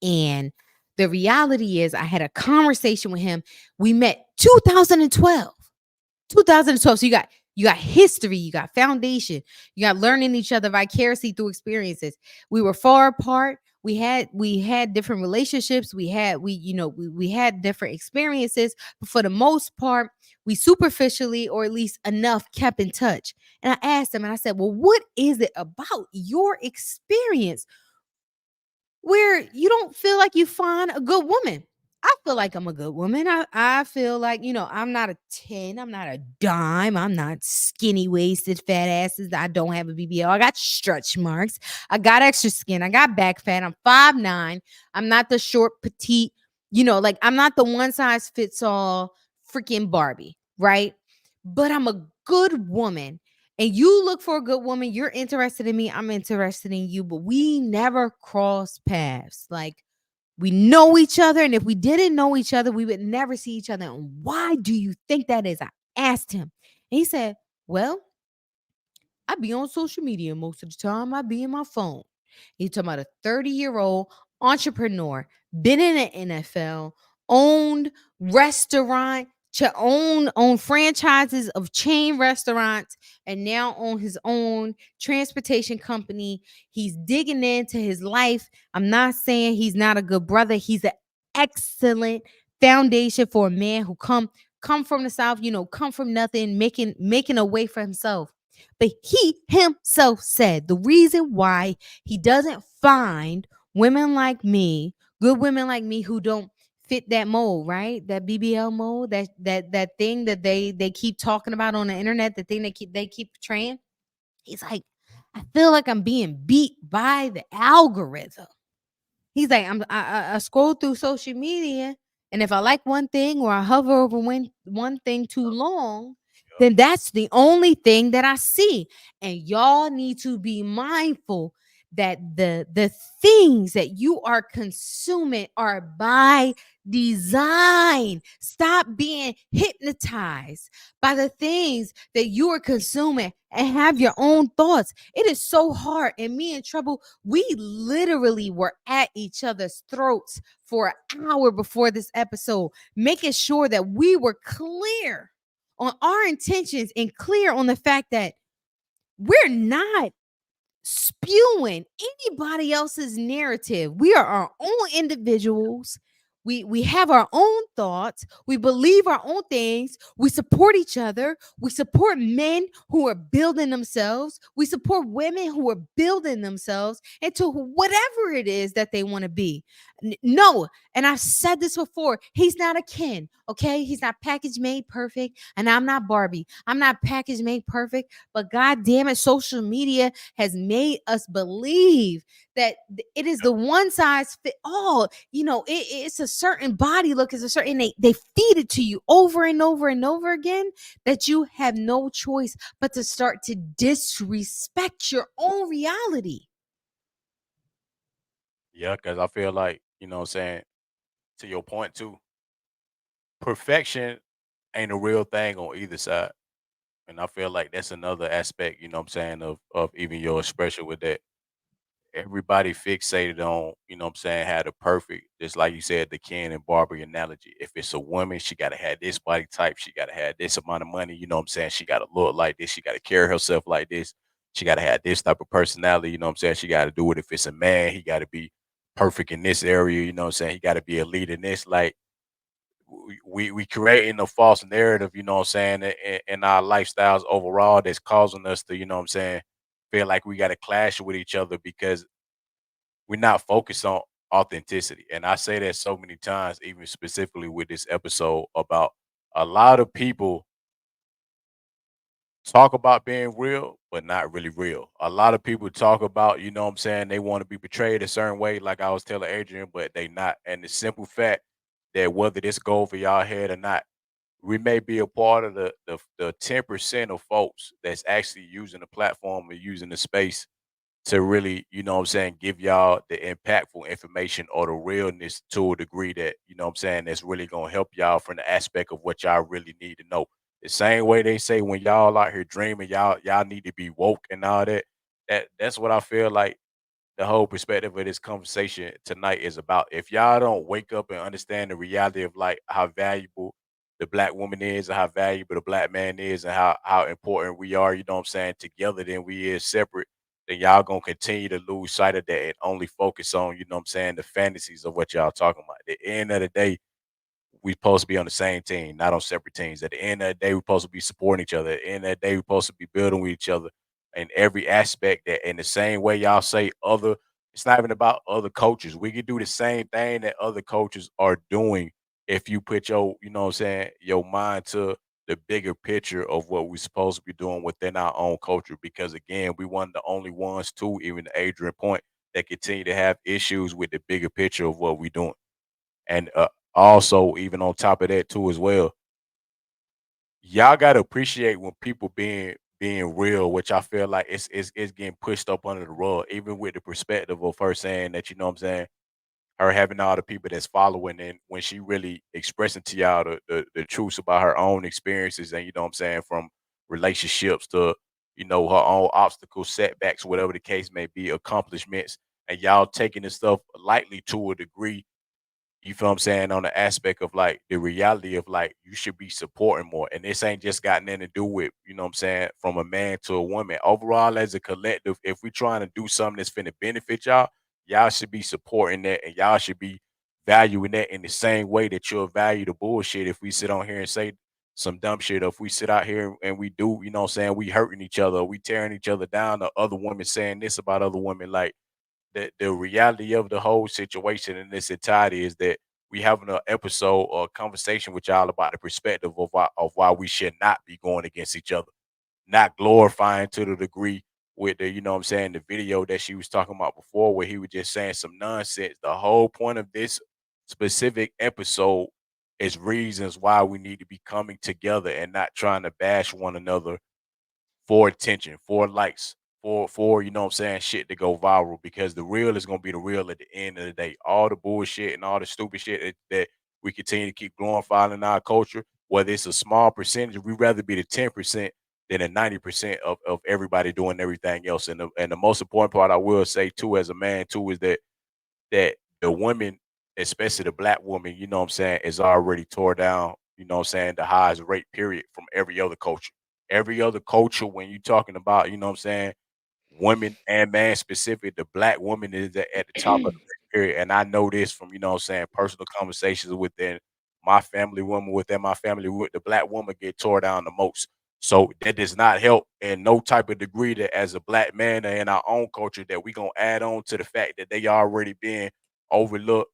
And the reality is, I had a conversation with him. We met 2012. 2012. So you got history, you got foundation, you got learning each other vicariously through experiences. We were far apart. we had different relationships. We had different experiences, but for the most part, we superficially, or at least enough, kept in touch. And I asked him, and I said, well, what is it about your experience where you don't feel like you find a good woman? I feel like I'm a good woman. I feel like, I'm not a 10, I'm not a dime, I'm not skinny waisted, fat asses. I don't have a BBL. I got stretch marks. I got extra skin. I got back fat. I'm 5'9". I'm not the short, petite, like I'm not the one size fits all freaking Barbie, right? But I'm a good woman. And you look for a good woman, you're interested in me, I'm interested in you, but we never cross paths. Like, we know each other, and if we didn't know each other, we would never see each other. And why do you think that is? I asked him. And he said, well, I be on social media most of the time. I be in my phone. He's talking about a 30-year-old entrepreneur, been in the NFL, owned restaurant, own franchises of chain restaurants, and now own his own transportation company. He's digging into his life. I'm not saying he's not a good brother. He's an excellent foundation for a man who come from the South, come from nothing, making a way for himself. But he himself said the reason why he doesn't find women like me, good women like me, who don't fit that mold, right? That BBL mold, that thing that they keep talking about on the internet, the thing they keep portraying. He's like, I feel like I'm being beat by the algorithm. He's like, I scroll through social media, and if I like one thing, or I hover over one thing too long, Yep. then that's the only thing that I see. And y'all need to be mindful that the things that you are consuming are by design. Stop being hypnotized by the things that you are consuming, and have your own thoughts. It is so hard. And me and Trouble, we literally were at each other's throats for an hour before this episode, making sure that we were clear on our intentions and clear on the fact that we're not spewing anybody else's narrative. We are our own individuals. We have our own thoughts. We believe our own things. We support each other. We support men who are building themselves. We support women who are building themselves into whatever it is that they want to be. No, and I've said this before. He's not a Ken, okay? He's not package made perfect, and I'm not Barbie. I'm not package made perfect, but god damn it, social media has made us believe that it is the one size fit all. It's a certain body look, it's a certain, they feed it to you over and over and over again, that you have no choice but to start to disrespect your own reality. Yeah, because I feel like, what I'm saying, to your point too, perfection ain't a real thing on either side. And I feel like that's another aspect, what I'm saying, of even your expression with that. Everybody fixated on, what I'm saying, had a perfect, just like you said, the Ken and Barbie analogy. If it's a woman, she gotta have this body type, she gotta have this amount of money, you know what I'm saying? She gotta look like this, she gotta carry herself like this, she gotta have this type of personality, you know what I'm saying? She gotta do it. If it's a man, he gotta be perfect in this area, you know what I'm saying? He gotta be a lead in this. Like, we creating a false narrative, you know what I'm saying, in our lifestyles overall, that's causing us to, you know what I'm saying, feel like we got to clash with each other because we're not focused on authenticity. And I say that so many times, even specifically with this episode, about a lot of people talk about being real, but not really real. A lot of people talk about, you know what I'm saying, they want to be portrayed a certain way, like I was telling Adrian, but they not. And the simple fact that whether this go over y'all head or not, we may be a part of the 10% of folks that's actually using the platform or using the space to really, you know what I'm saying, give y'all the impactful information or the realness to a degree that, you know what I'm saying, that's really gonna help y'all from the aspect of what y'all really need to know. The same way they say when y'all out here dreaming, y'all need to be woke and all that. That's what I feel like the whole perspective of this conversation tonight is about. If y'all don't wake up and understand the reality of like how valuable the black woman is and how valuable the black man is and how important we are, you know what I'm saying, together than we is separate, then y'all gonna continue to lose sight of that and only focus on, you know what I'm saying, the fantasies of what y'all talking about. At the end of the day, we supposed to be on the same team, not on separate teams. At the end of the day, we're supposed to be supporting each other. At the end of the day, we're supposed to be building with each other in every aspect. That in the same way y'all say other, it's not even about other coaches. We can do the same thing that other coaches are doing if you put your, you know what I'm saying, your mind to the bigger picture of what we're supposed to be doing within our own culture. Because again, we one of the only ones too, even to Adrian point, that continue to have issues with the bigger picture of what we're doing. And also, even on top of that too, as well, y'all gotta appreciate when people being real, which I feel like it's getting pushed up under the rug, even with the perspective of her saying that, you know what I'm saying, her having all the people that's following, and when she really expressing to y'all the truths about her own experiences, and you know what I'm saying, from relationships to, you know, her own obstacles, setbacks, whatever the case may be, accomplishments, and y'all taking this stuff lightly to a degree, you feel what I'm saying, on the aspect of like the reality of like you should be supporting more. And this ain't just got nothing to do with, you know what I'm saying, from a man to a woman. Overall, as a collective, if we trying to do something that's finna benefit y'all, y'all should be supporting that, and y'all should be valuing that in the same way that you'll value the bullshit if we sit on here and say some dumb shit, or if we sit out here and we do, you know what I'm saying, we hurting each other, or we tearing each other down, or other women saying this about other women. Like the reality of the whole situation in this entirety is that we having an episode or conversation with y'all about the perspective of why we should not be going against each other, not glorifying to the degree with the, you know what I'm saying, the video that she was talking about before where he was just saying some nonsense. The whole point of this specific episode is reasons why we need to be coming together and not trying to bash one another for attention, for likes, for you know what I'm saying, shit to go viral, because the real is gonna be the real at the end of the day. All the bullshit and all the stupid shit that we continue to keep glorifying in our culture, whether it's a small percentage, we'd rather be the 10% than the 90% of everybody doing everything else. And the most important part I will say too, as a man too, is that the women, especially the black woman, you know what I'm saying, is already tore down, you know what I'm saying, the highest rate period from every other culture. Every other culture, when you talking about, you know what I'm saying, women and man specific, the black woman is at the top of the rate period. And I know this from, you know what I'm saying, personal conversations within my family, woman within my family, with the black woman get tore down the most. So that does not help in no type of degree that as a black man in our own culture that we gonna add on to the fact that they already being overlooked,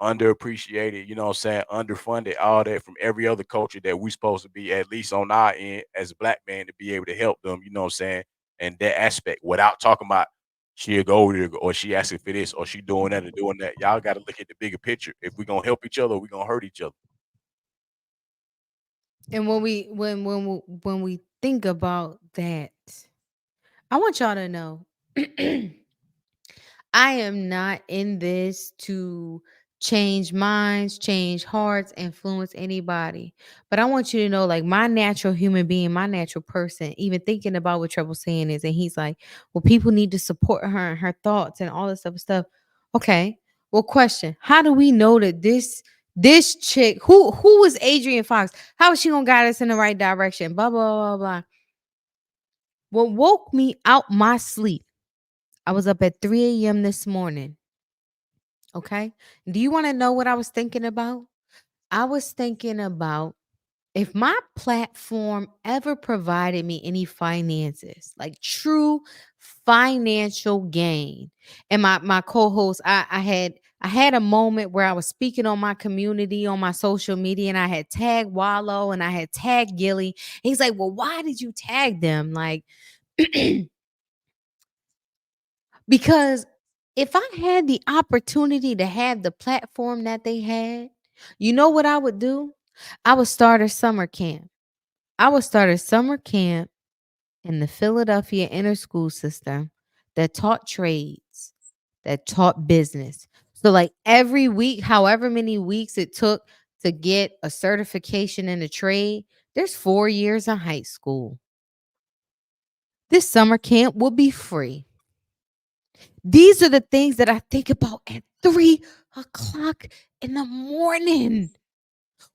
underappreciated, you know what I'm saying, underfunded, all that from every other culture, that we supposed to be at least on our end as a black man to be able to help them, you know what I'm saying, and that aspect without talking about she a gold digger or she asking for this or she doing that and doing that. Y'all got to look at the bigger picture. If we gonna help each other, we gonna hurt each other. And when we think about that, I want y'all to know I am not in this to change minds, change hearts, influence anybody. But I want you to know, like, my natural human being, my natural person, even thinking about what Treble saying is, and he's like, well, people need to support her and her thoughts and all this other stuff. Okay. Well, question: how do we know that this chick who was Adrian Fox? How is she gonna guide us in the right direction? Blah blah blah blah. What woke me out my sleep? I was up at 3 a.m. this morning. Okay. Do you want to know what I was thinking about? I was thinking about if my platform ever provided me any finances, like true financial gain. And my co-host, I had a moment where I was speaking on my community on my social media, and I had tagged Wallow and I had tagged Gilly. He's like, well, why did you tag them? Like, because if I had the opportunity to have the platform that they had, you know what I would do? I would start a summer camp. I would start a summer camp in the Philadelphia inner school system that taught trades, that taught business. So, like every week, however many weeks it took to get a certification in a trade, there's 4 years of high school. This summer camp will be free. These are the things that I think about at 3 o'clock in the morning.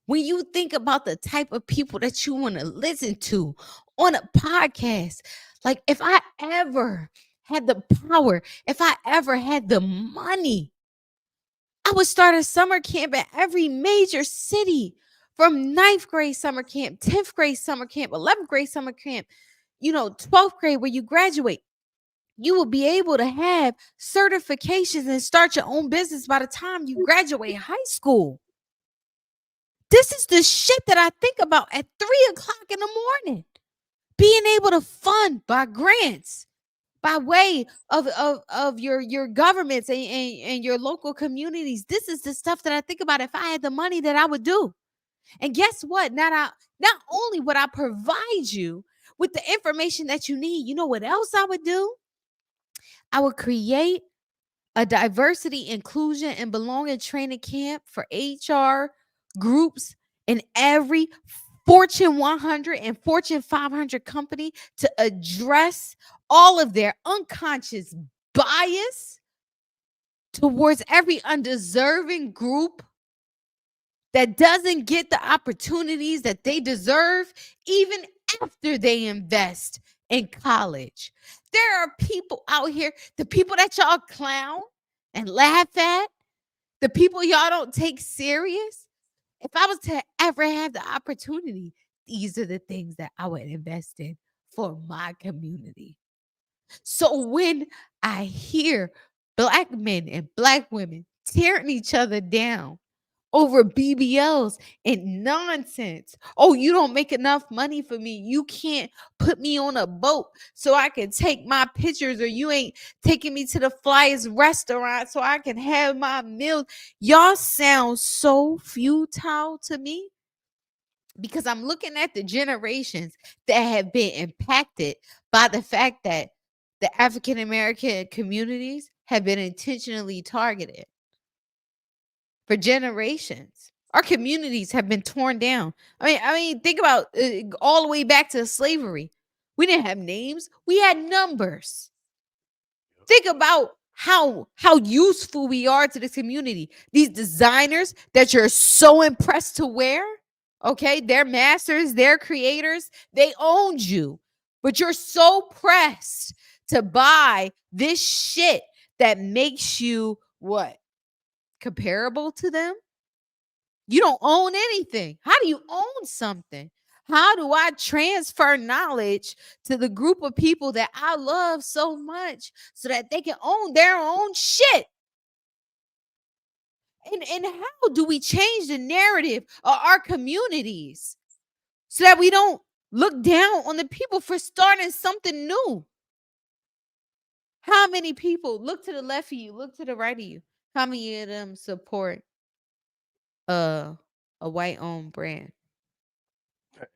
When you think about the type of people that you want to listen to on a podcast, like if I ever had the power, if I ever had the money, I would start a summer camp at every major city, from ninth grade summer camp, 10th grade summer camp, 11th grade summer camp, 12th grade where you graduate. You will be able to have certifications and start your own business by the time you graduate high school. This is the shit that I think about at 3 o'clock in the morning. Being able to fund by grants, by way of your governments and your local communities. This is the stuff that I think about if I had the money that I would do. And guess what? Not only would I provide you with the information that you need, you know what else I would do? I would create a diversity, inclusion, and belonging training camp for HR groups in every Fortune 100 and Fortune 500 company to address all of their unconscious bias towards every undeserving group that doesn't get the opportunities that they deserve, even after they invest in college. There are people out here, the people that y'all clown and laugh at, the people y'all don't take serious. If I was to ever have the opportunity, these are the things that I would invest in for my community. So when I hear Black men and Black women tearing each other down over BBLs and nonsense. Oh, you don't make enough money for me. You can't put me on a boat so I can take my pictures, or you ain't taking me to the flyest restaurant so I can have my meal. Y'all sound so futile to me, because I'm looking at the generations that have been impacted by the fact that the African American communities have been intentionally targeted for generations. Our communities have been torn down. I mean, think about all the way back to slavery. We didn't have names; we had numbers. Think about how useful we are to this community. These designers that you're so impressed to wear, okay, they're masters, they're creators, they owned you, but you're so pressed to buy this shit that makes you what? Comparable to them? You don't own anything. How do you own something? How do I transfer knowledge to the group of people that I love so much so that they can own their own shit? And how do we change the narrative of our communities so that we don't look down on the people for starting something new? How many people, look to the left of you, look to the right of you, how many of them support uh, a white owned brand?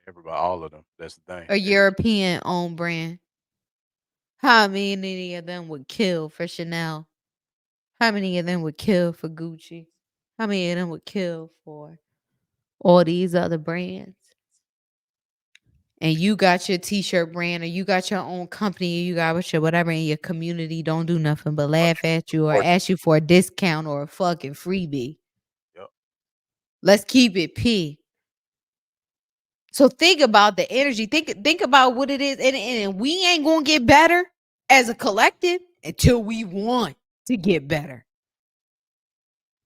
Everybody, all of them. That's the thing. A European owned brand? How many of them would kill for Chanel? How many of them would kill for Gucci? How many of them would kill for all these other brands? And you got your t-shirt brand, or you got your own company, or you got your whatever, and your community don't do nothing but laugh at you or ask you for a discount or a fucking freebie. Yep. Let's keep it P. So think about the energy. Think about what it is. And we ain't gonna get better as a collective until we want to get better.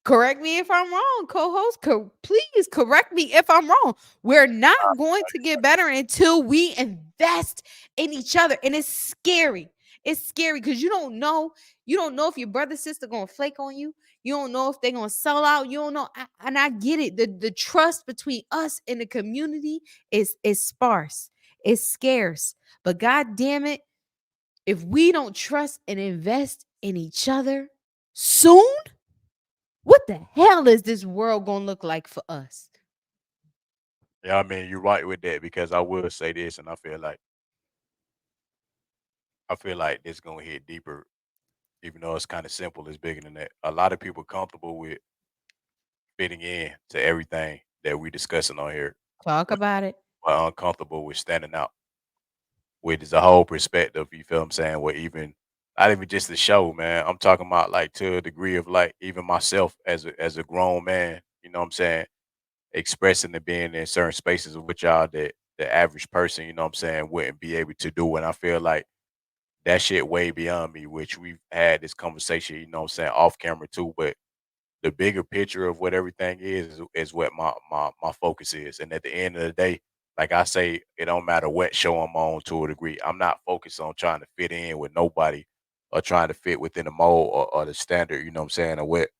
Correct me if I'm wrong, co-host. Please correct me if I'm wrong. We're not going to get better until we invest in each other. And it's scary. It's scary because you don't know. You don't know if your brother, sister gonna flake on you. You don't know if they're gonna sell out. You don't know. And I get it. The trust between us and the community is sparse. It's scarce. But god damn it, if we don't trust and invest in each other soon, what the hell is this world gonna look like for us? Yeah, I mean, you're right with that because I will say this, and I feel like this gonna hit deeper, even though it's kind of simple. It's bigger than that. A lot of people comfortable with fitting in to everything that we discussing on here, Talk but about it. are uncomfortable with standing out, which is a whole perspective. You feel what I'm saying? Where even not even just the show, man. I'm talking about like to a degree of like even myself as a grown man. You know what I'm saying? Expressing and being in certain spaces with y'all that the average person, you know what I'm saying, wouldn't be able to do. And I feel like that shit way beyond me, which we've had this conversation, you know what I'm saying, off camera too. But the bigger picture of what everything is what my focus is. And at the end of the day, like I say, it don't matter what show I'm on to a degree. I'm not focused on trying to fit in with nobody or trying to fit within the mold or the standard, you know what I'm saying, or what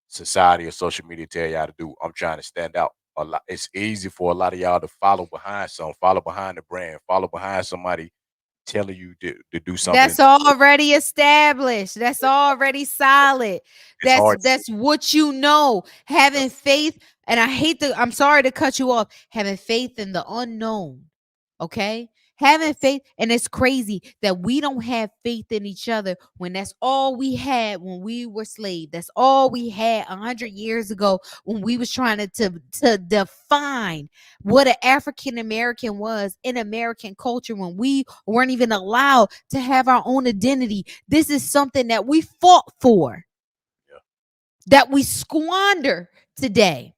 society or social media tell y'all to do. I'm trying to stand out. A lot, it's easy for a lot of y'all to follow behind some, follow behind the brand, follow behind somebody telling you to do something. That's already established. That's already solid. It's hard to That's what you know. yeah, Having faith, and I'm sorry to cut you off. Having faith in the unknown. Okay? yeah, Having faith, and it's crazy that we don't have faith in each other when that's all we had when we were slaves. That's all we had 100 years ago when we was trying to define what an African American was in American culture when we weren't even allowed to have our own identity. This is something that we fought for, yeah. that we squander today.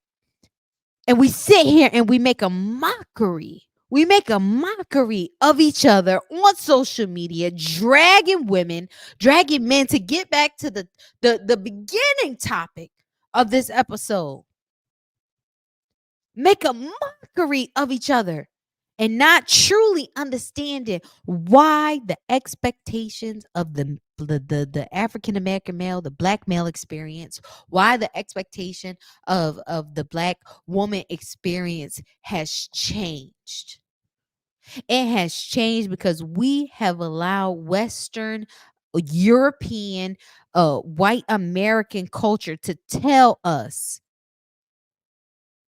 And we sit here and we make a mockery. We make a mockery of each other on social media, dragging women, dragging men to get back to the beginning topic of this episode. Make a mockery of each other and not truly understanding why the expectations of the African American male, the black male experience, why the expectation of the black woman experience has changed. It has changed because we have allowed Western European white American culture to tell us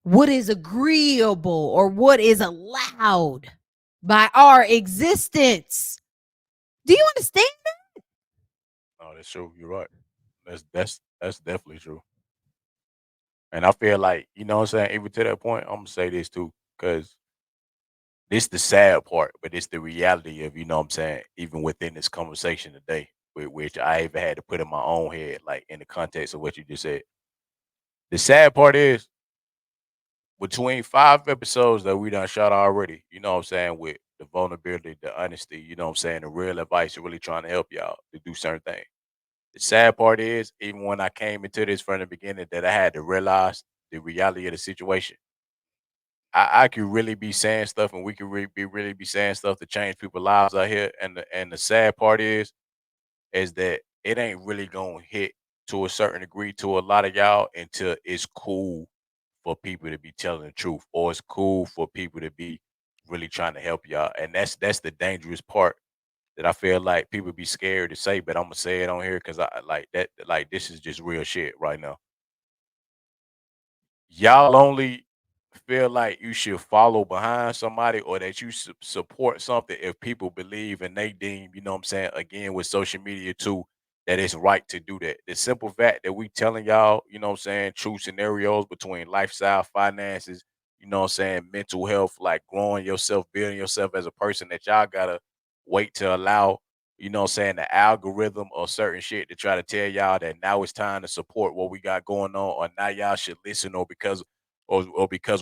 what is agreeable or what is allowed by our existence. Do you understand? No, that's true. You're right. That's definitely true. And I feel like, you know what I'm saying, even to that point, I'm gonna say this too, because this the sad part, but it's the reality of, you know what I'm saying, even within this conversation today, which I even had to put in my own head, like in the context of what you just said. The sad part is between 5 episodes that we done shot already, you know what I'm saying, with the vulnerability, the honesty, you know what I'm saying, the real advice, really trying to help y'all to do certain things. The sad part is, even when I came into this from the beginning, that I had to realize the reality of the situation. I could really be saying stuff, and we could really be saying stuff to change people's lives out here. And the sad part is that it ain't really gonna hit to a certain degree to a lot of y'all until it's cool for people to be telling the truth, or it's cool for people to be really trying to help y'all. And that's the dangerous part that I feel like people be scared to say, but I'm gonna say it on here because I like that. Like this is just real shit right now. Y'all only feel like you should follow behind somebody or that you support something if people believe and they deem, you know what I'm saying, again with social media too, that it's right to do that. The simple fact that we telling y'all, you know what I'm saying, true scenarios between lifestyle, finances, you know what I'm saying, mental health, like growing yourself, building yourself as a person, that y'all gotta wait to allow, you know what I'm saying, the algorithm or certain shit to try to tell y'all that now it's time to support what we got going on, or now y'all should listen, or because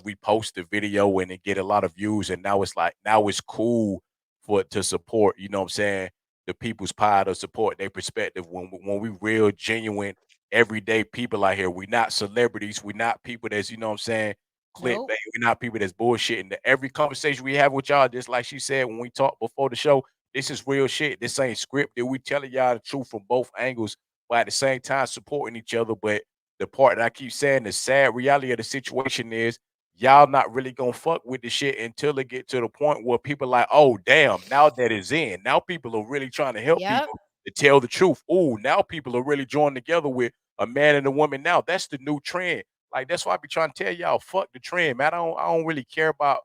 we post the video and it get a lot of views, and now it's like now it's cool for it to support, you know what I'm saying, the people's pie, to support their perspective when we real genuine everyday people out here. We not celebrities, we not people that's, you know what I'm saying, clickbait, Nope. we not people that's bullshitting. Every conversation we have with y'all, just like she said when we talked before the show, this is real shit. This ain't scripted. We telling y'all the truth from both angles, but at the same time supporting each other. But the part that I keep saying, the sad reality of the situation is y'all not really gonna fuck with the shit until it get to the point where people like, oh damn, now that is in. Now people are really trying to help Yep. people to tell the truth. Oh, now people are really joining together with a man and a woman. Now that's the new trend. Like that's why I be trying to tell y'all, fuck the trend, man. I don't really care about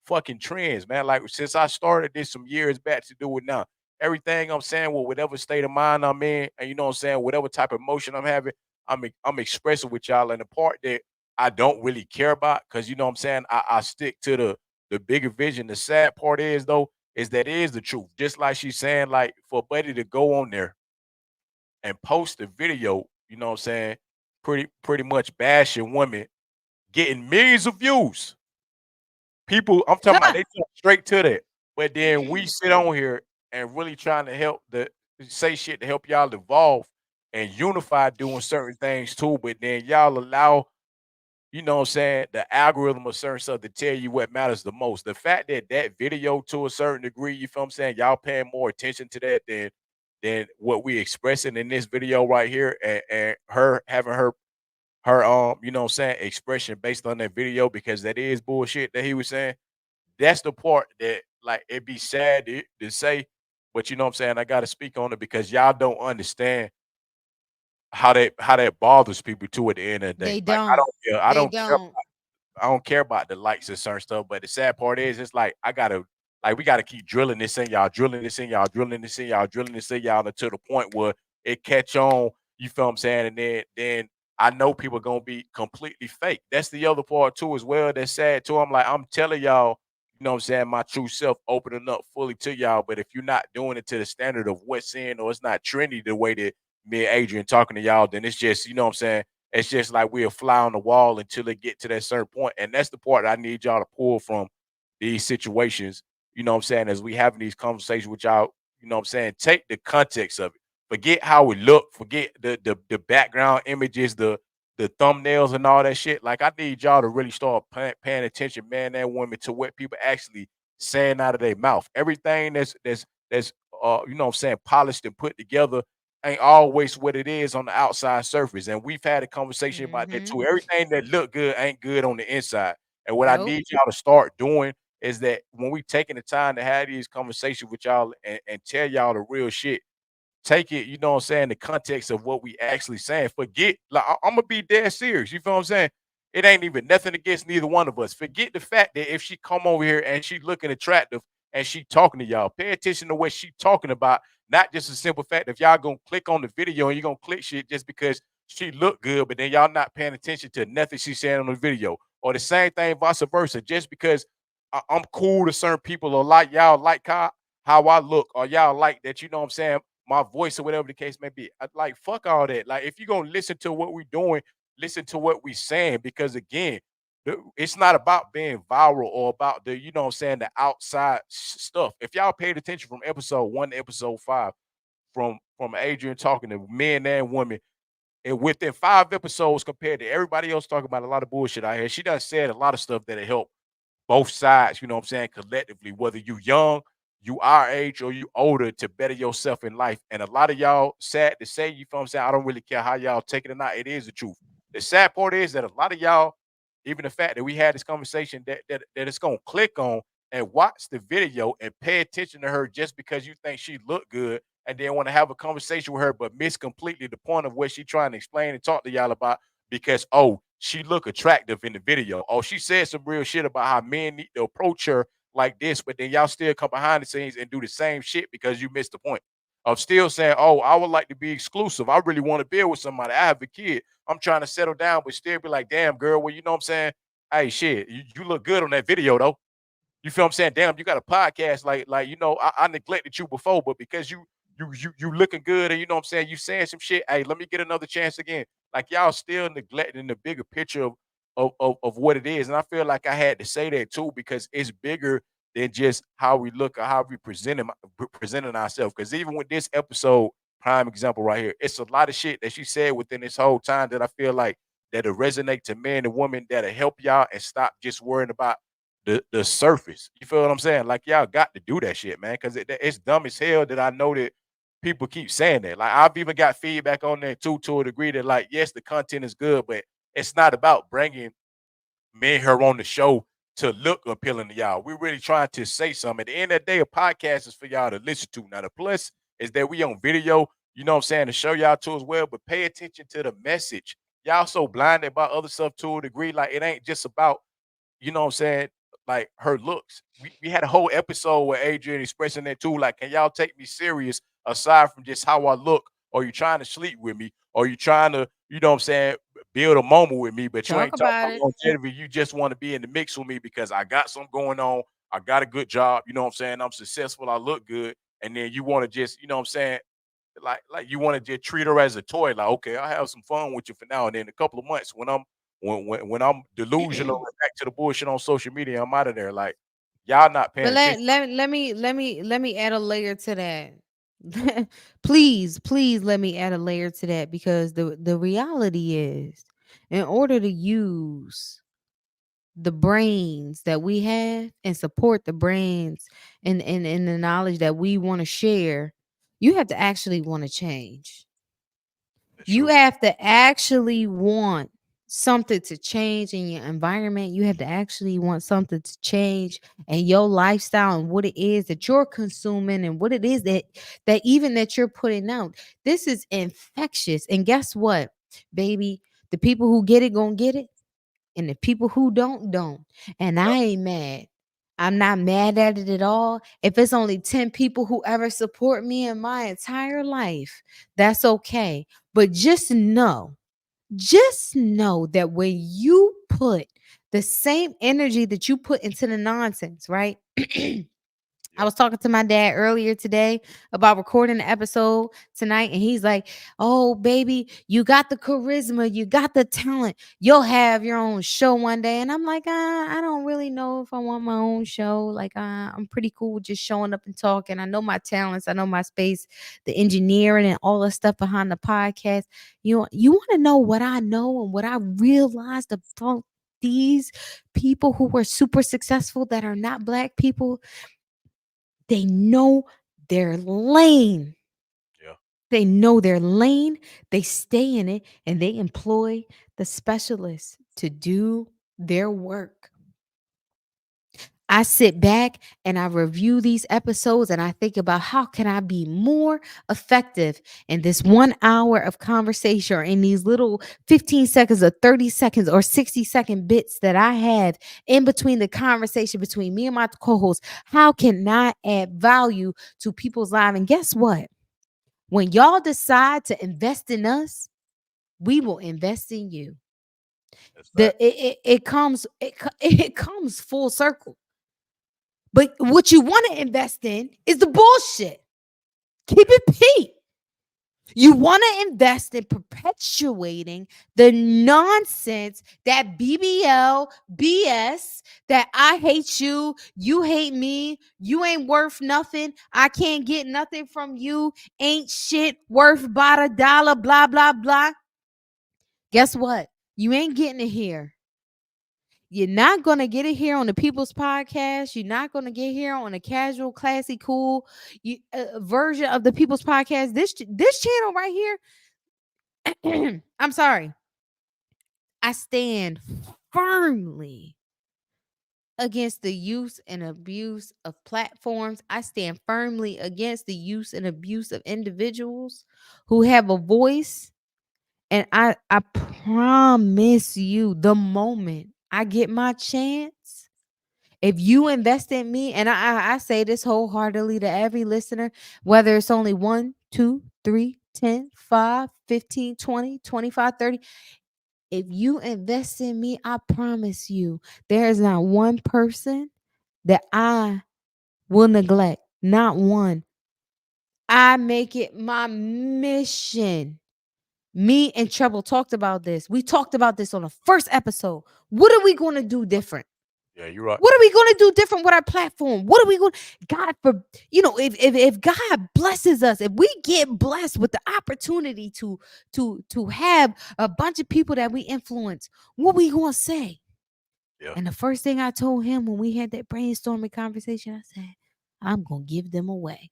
fucking trends, man. Like since I started this some years back to do it now. Everything I'm saying, well, whatever state of mind I'm in, and you know what I'm saying, whatever type of emotion I'm having, I'm expressing with y'all. And the part that I don't really care about, because you know what I'm saying, I stick to the bigger vision. The sad part is though, is that it is the truth. Just like she's saying, like for Buddy to go on there and post a video, you know what I'm saying, pretty much bashing women, getting millions of views. People, I'm talking about Huh. they jump straight to that. But then we sit on here and really trying to help say shit to help y'all evolve and unify doing certain things too, but then y'all allow, you know what I'm saying, the algorithm or certain stuff to tell you what matters the most. The fact that that video to a certain degree, you feel what I'm saying, y'all paying more attention to that than what we expressing in this video right here, and her having her you know what I'm saying, expression based on that video because that is bullshit that he was saying. That's the part that like it'd be sad to say, but you know what I'm saying, I gotta speak on it because y'all don't understand how that bothers people too at the end of the day. They Like don't. I They don't care don't. I don't care about the likes and certain stuff, but the sad part is it's like I gotta like we gotta keep drilling this in y'all, drilling this in y'all, drilling this in y'all, drilling this in y'all until the point where it catch on, you feel what I'm saying? And then I know people gonna be completely fake. That's the other part too as well. That's sad too. I'm like, I'm telling y'all, you know what I'm saying, my true self opening up fully to y'all. But if you're not doing it to the standard of what's in or it's not trendy the way that me and Adrian talking to y'all, then it's just, you know what I'm saying, it's just like we'll fly on the wall until it get to that certain point, and that's the part I need y'all to pull from these situations. You know what I'm saying? As we having these conversations with y'all, you know what I'm saying? Take the context of it. Forget how it look. Forget the background images, the thumbnails and all that shit. Like I need y'all to really start paying attention, man and women, to what people actually saying out of their mouth. Everything that's you know what I'm saying, polished and put together ain't always what it is on the outside surface. And we've had a conversation about that Mhm. too. Everything that look good ain't good on the inside. And what I Nope. need y'all to start doing is that when we taking the time to have these conversations with y'all and tell y'all the real shit, take it, you know what I'm saying, the context of what we actually saying. Forget, like I'm gonna be dead serious. You feel what I'm saying? It ain't even nothing against neither one of us. Forget the fact that if she come over here and she looking attractive and she talking to y'all, pay attention to what she talking about. Not just a simple fact if y'all gonna click on the video and you're gonna click shit just because she look good, but then y'all not paying attention to nothing she's saying on the video. Or the same thing, vice versa. Just because I'm cool to certain people or like y'all like how I look, or y'all like that, you know what I'm saying, my voice or whatever the case may be. Like fuck all that. Like if you're gonna listen to what we're doing, listen to what we're saying. Because again, it's not about being viral or about the, you know what I'm saying, the outside stuff. If y'all paid attention from episode 1 to episode 5, from Adrian talking to men and women, and within 5 episodes compared to everybody else talking about a lot of bullshit out here, she done said a lot of stuff that'll help both sides, you know what I'm saying, collectively, whether you young, you our age, or you older, to better yourself in life. And a lot of y'all, sad to say, you feel what I'm saying, I don't really care how y'all take it or not. It is the truth. The sad part is that a lot of y'all, even the fact that we had this conversation, that it's gonna click on and watch the video and pay attention to her just because you think she looked good, and then want to have a conversation with her, but miss completely the point of what she trying to explain and talk to y'all about because, oh, she look attractive in the video. Oh, she said some real shit about how men need to approach her like this, but then y'all still come behind the scenes and do the same shit because you missed the point of still saying, "Oh, I would like to be exclusive. I really want to build with somebody. I have a kid. I'm trying to settle down," but still be like, "Damn, girl, well, you know what I'm saying? Hey, shit, you look good on that video though." You feel what I'm saying? Damn, you got a podcast like you know, I neglected you before, but because you looking good and you know what I'm saying, you saying some shit. Hey, let me get another chance again. Like y'all still neglecting the bigger picture of what it is. And I feel like I had to say that too, because it's bigger than just how we look or how we presenting ourselves. Because even with this episode, prime example right here, it's a lot of shit that she said within this whole time that I feel like that'll resonate to men and women, that'll help y'all and stop just worrying about the surface. You feel what I'm saying? Like y'all got to do that shit, man, because it's dumb as hell that I know that people keep saying that. Like I've even got feedback on that too, to a degree that like yes, the content is good, but it's not about bringing me and her on the show to look appealing to y'all. We're really trying to say something. At the end of the day, a podcast is for y'all to listen to. Now the plus is that we on video. You know what I'm saying, to show y'all too as well, but pay attention to the message. Y'all so blinded by other stuff to a degree. Like it ain't just about, you know what I'm saying, like her looks. We had a whole episode where Adrian expressing that too. Like, can y'all take me serious aside from just how I look? Or you trying to sleep with me? Or you trying to, you know what I'm saying, build a moment with me, but you Talk ain't talking about about it. longevity. You just want to be in the mix with me because I got something going on. I got a good job. You know what I'm saying? I'm successful. I look good. And then you want to just, you know what I'm saying, like you want to just treat her as a toy. Like, okay, I'll have some fun with you for now, and then in a couple of months when I'm delusional and back to the bullshit on social media, I'm out of there. Like y'all not paying But attention. let me add a layer to that. Please let me add a layer to that, because the reality is, in order to use the brains that we have and support the brains and the knowledge that we want to share, you have to actually want to change. That's You true. have to actually want something to change in your environment. You have to actually want something to change in your lifestyle and what it is that you're consuming and what it is that even that you're putting out. This is infectious. And guess what, baby? The people who get it gonna get it, and the people who don't. And I Yep. ain't mad. I'm not mad at it at all. If it's only 10 people who ever support me in my entire life, that's okay. But just know that when you put the same energy that you put into the nonsense, right? I Yep. was talking to my dad earlier today about recording the episode tonight, and he's like, "Oh, baby, you got the charisma, you got the talent. You'll have your own show one day." And I'm like, I don't really know if I want my own show. Like, I'm pretty cool with just showing up and talking. I know my talents, I know my space, the engineering, and all the stuff behind the podcast. You want to know what I know and what I realized about these people who were super successful that are not black people? They know their lane. Yeah. They know their lane. They stay in it and they employ the specialists to do their work. I sit back and I review these episodes and I think about how can I be more effective in this 1 hour of conversation, or in these little 15 seconds or 30 seconds or 60-second bits that I have in between the conversation between me and my co-host. How can I add value to people's lives? And guess what? When y'all decide to invest in us, we will invest in you. That's The fact. it comes full circle. But what you want to invest in is the bullshit. Keep Yeah. it P. You want to invest in perpetuating the nonsense, that BBL, BS, that I hate you, you hate me, you ain't worth nothing, I can't get nothing from you, ain't shit worth about a dollar, blah, blah, blah. Guess what? You ain't getting it here. You're not going to get it here on the People's Podcast. You're not going to get here on a casual, classy, cool version of the People's Podcast. This channel right here, I'm sorry. I stand firmly against the use and abuse of platforms. I stand firmly against the use and abuse of individuals who have a voice. And I promise you, the moment I get my chance, if you invest in me, and I say this wholeheartedly to every listener, whether it's only 1, 2, 3, 10, 5, 15, 20, 25, 30, if you invest in me, I promise you, there is not one person that I will neglect. Not one. I make it my mission. Me and Treble talked about this. We talked about this on the first episode. What are we going to do different? Yeah, you're right. What are we going to do different with our platform? What are we going God for if God blesses us, if we get blessed with the opportunity to have a bunch of people that we influence, what we going to say? Yeah. And the first thing I told him when we had that brainstorming conversation, I said, I'm going to give them away.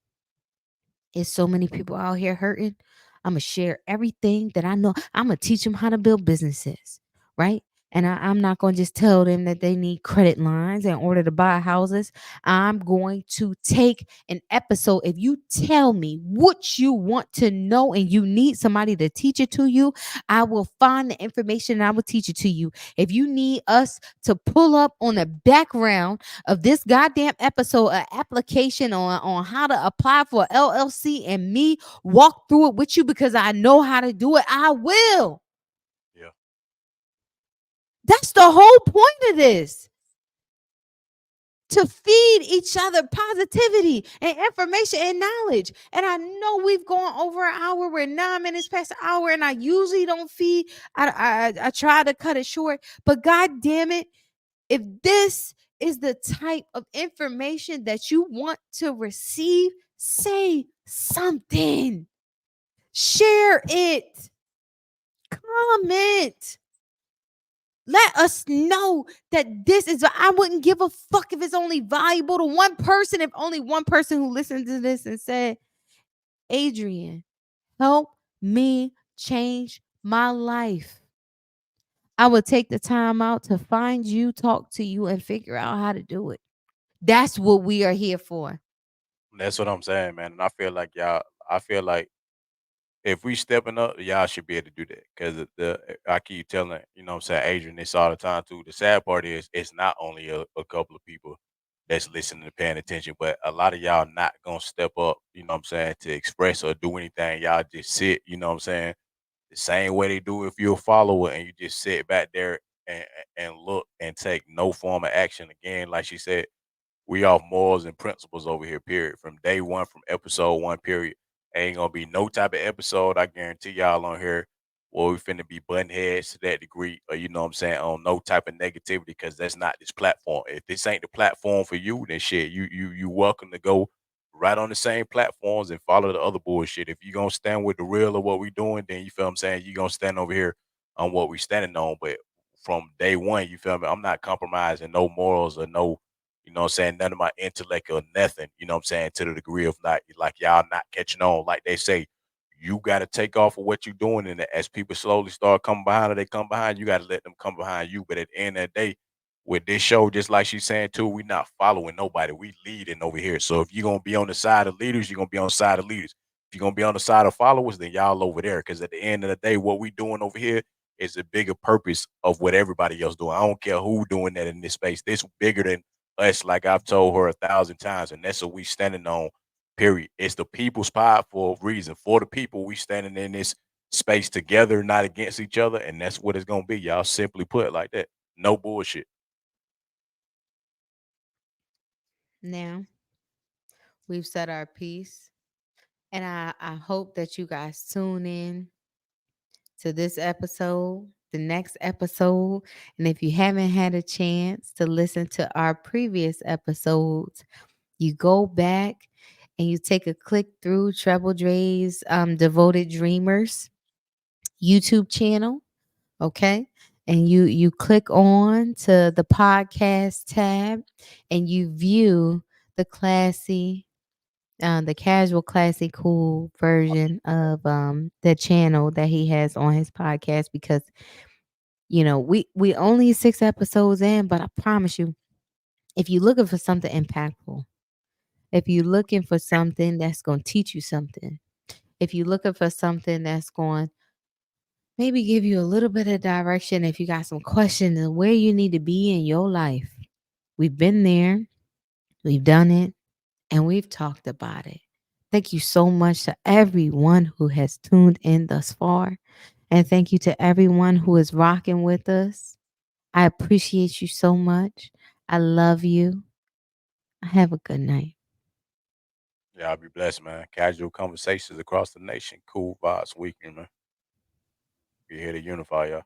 It's so many people out here hurting. I'm gonna share everything that I know. I'm gonna teach them how to build businesses, right? And I'm not gonna just tell them that they need credit lines in order to buy houses. I'm going to take an episode. If you tell me what you want to know and you need somebody to teach it to you, I will find the information and I will teach it to you. If you need us to pull up on the background of this goddamn episode, an application on how to apply for LLC, and me walk through it with you because I know how to do it, I will. Yeah. That's the whole point of this. To feed each other positivity and information and knowledge. And I know we've gone over an hour. We're 9 minutes past an hour, and I usually don't feed. I try to cut it short, but God damn it, if this is the type of information that you want to receive, say something. Share it. Comment. Let us know that this is. I wouldn't give a fuck if it's only valuable to one person. If only one person who listened to this and said, Adrienne, help me change my life. I would take the time out to find you, talk to you, and figure out how to do it. That's what we are here for. That's what I'm saying, man. And I feel like y'all. I feel like if we stepping up, y'all should be able to do that. Cause I keep telling, what I'm saying, Adrian, this all the time too. The sad part is it's not only a couple of people that's listening and paying attention, but a lot of y'all not gonna step up, what I'm saying, to express or do anything. Y'all just sit, what I'm saying, the same way they do if you're a follower and you just sit back there and look and take no form of action. Again, like she said, we off morals and principles over here, period. From day one, from episode one, period. Ain't gonna be no type of episode, I guarantee y'all on here, where we finna be button heads to that degree, or you know what I'm saying, on no type of negativity, because that's not this platform. If this ain't the platform for you, then shit, you welcome to go right on the same platforms and follow the other bullshit. If you gonna stand with the real of what we doing, then you feel what I'm saying, you gonna stand over here on what we standing on. But from day one, you feel me? I'm not compromising no morals or no, what I'm saying, none of my intellect or nothing, what I'm saying, to the degree of not like y'all not catching on. Like they say, you gotta take off of what you're doing, and as people slowly start coming behind or they come behind, you gotta let them come behind you. But at the end of the day, with this show, just like she's saying too, we not following nobody. We leading over here. So if you're gonna be on the side of leaders, you're gonna be on the side of leaders. If you're gonna be on the side of followers, then y'all over there. Cause at the end of the day, what we doing over here is a bigger purpose of what everybody else doing. I don't care who doing that in this space. This bigger than us, like I've told her 1,000 times, and that's what we standing on. Period. It's the people's pod for a reason. For the people, we standing in this space together, not against each other, and that's what it's gonna be. Y'all simply put like that. No bullshit. Now, we've said our piece, and I hope that you guys tune in to this episode, the next episode. And if you haven't had a chance to listen to our previous episodes, you go back and you take a click through Treble J's Devoted Dreamers YouTube channel, okay? And you click on to the podcast tab and you view the classy the casual classy cool version of the channel that he has on his podcast, because we only 6 episodes in, but I promise you, if you're looking for something impactful, if you're looking for something that's going to teach you something, if you're looking for something that's going maybe give you a little bit of direction, if you got some questions of where you need to be in your life, we've been there, we've done it, and we've talked about it. Thank you so much to everyone who has tuned in thus far. And thank you to everyone who is rocking with us. I appreciate you so much. I love you. Have a good night. Y'all be blessed, man. Casual conversations across the nation. Cool vibes weekend, man. We here to unify y'all.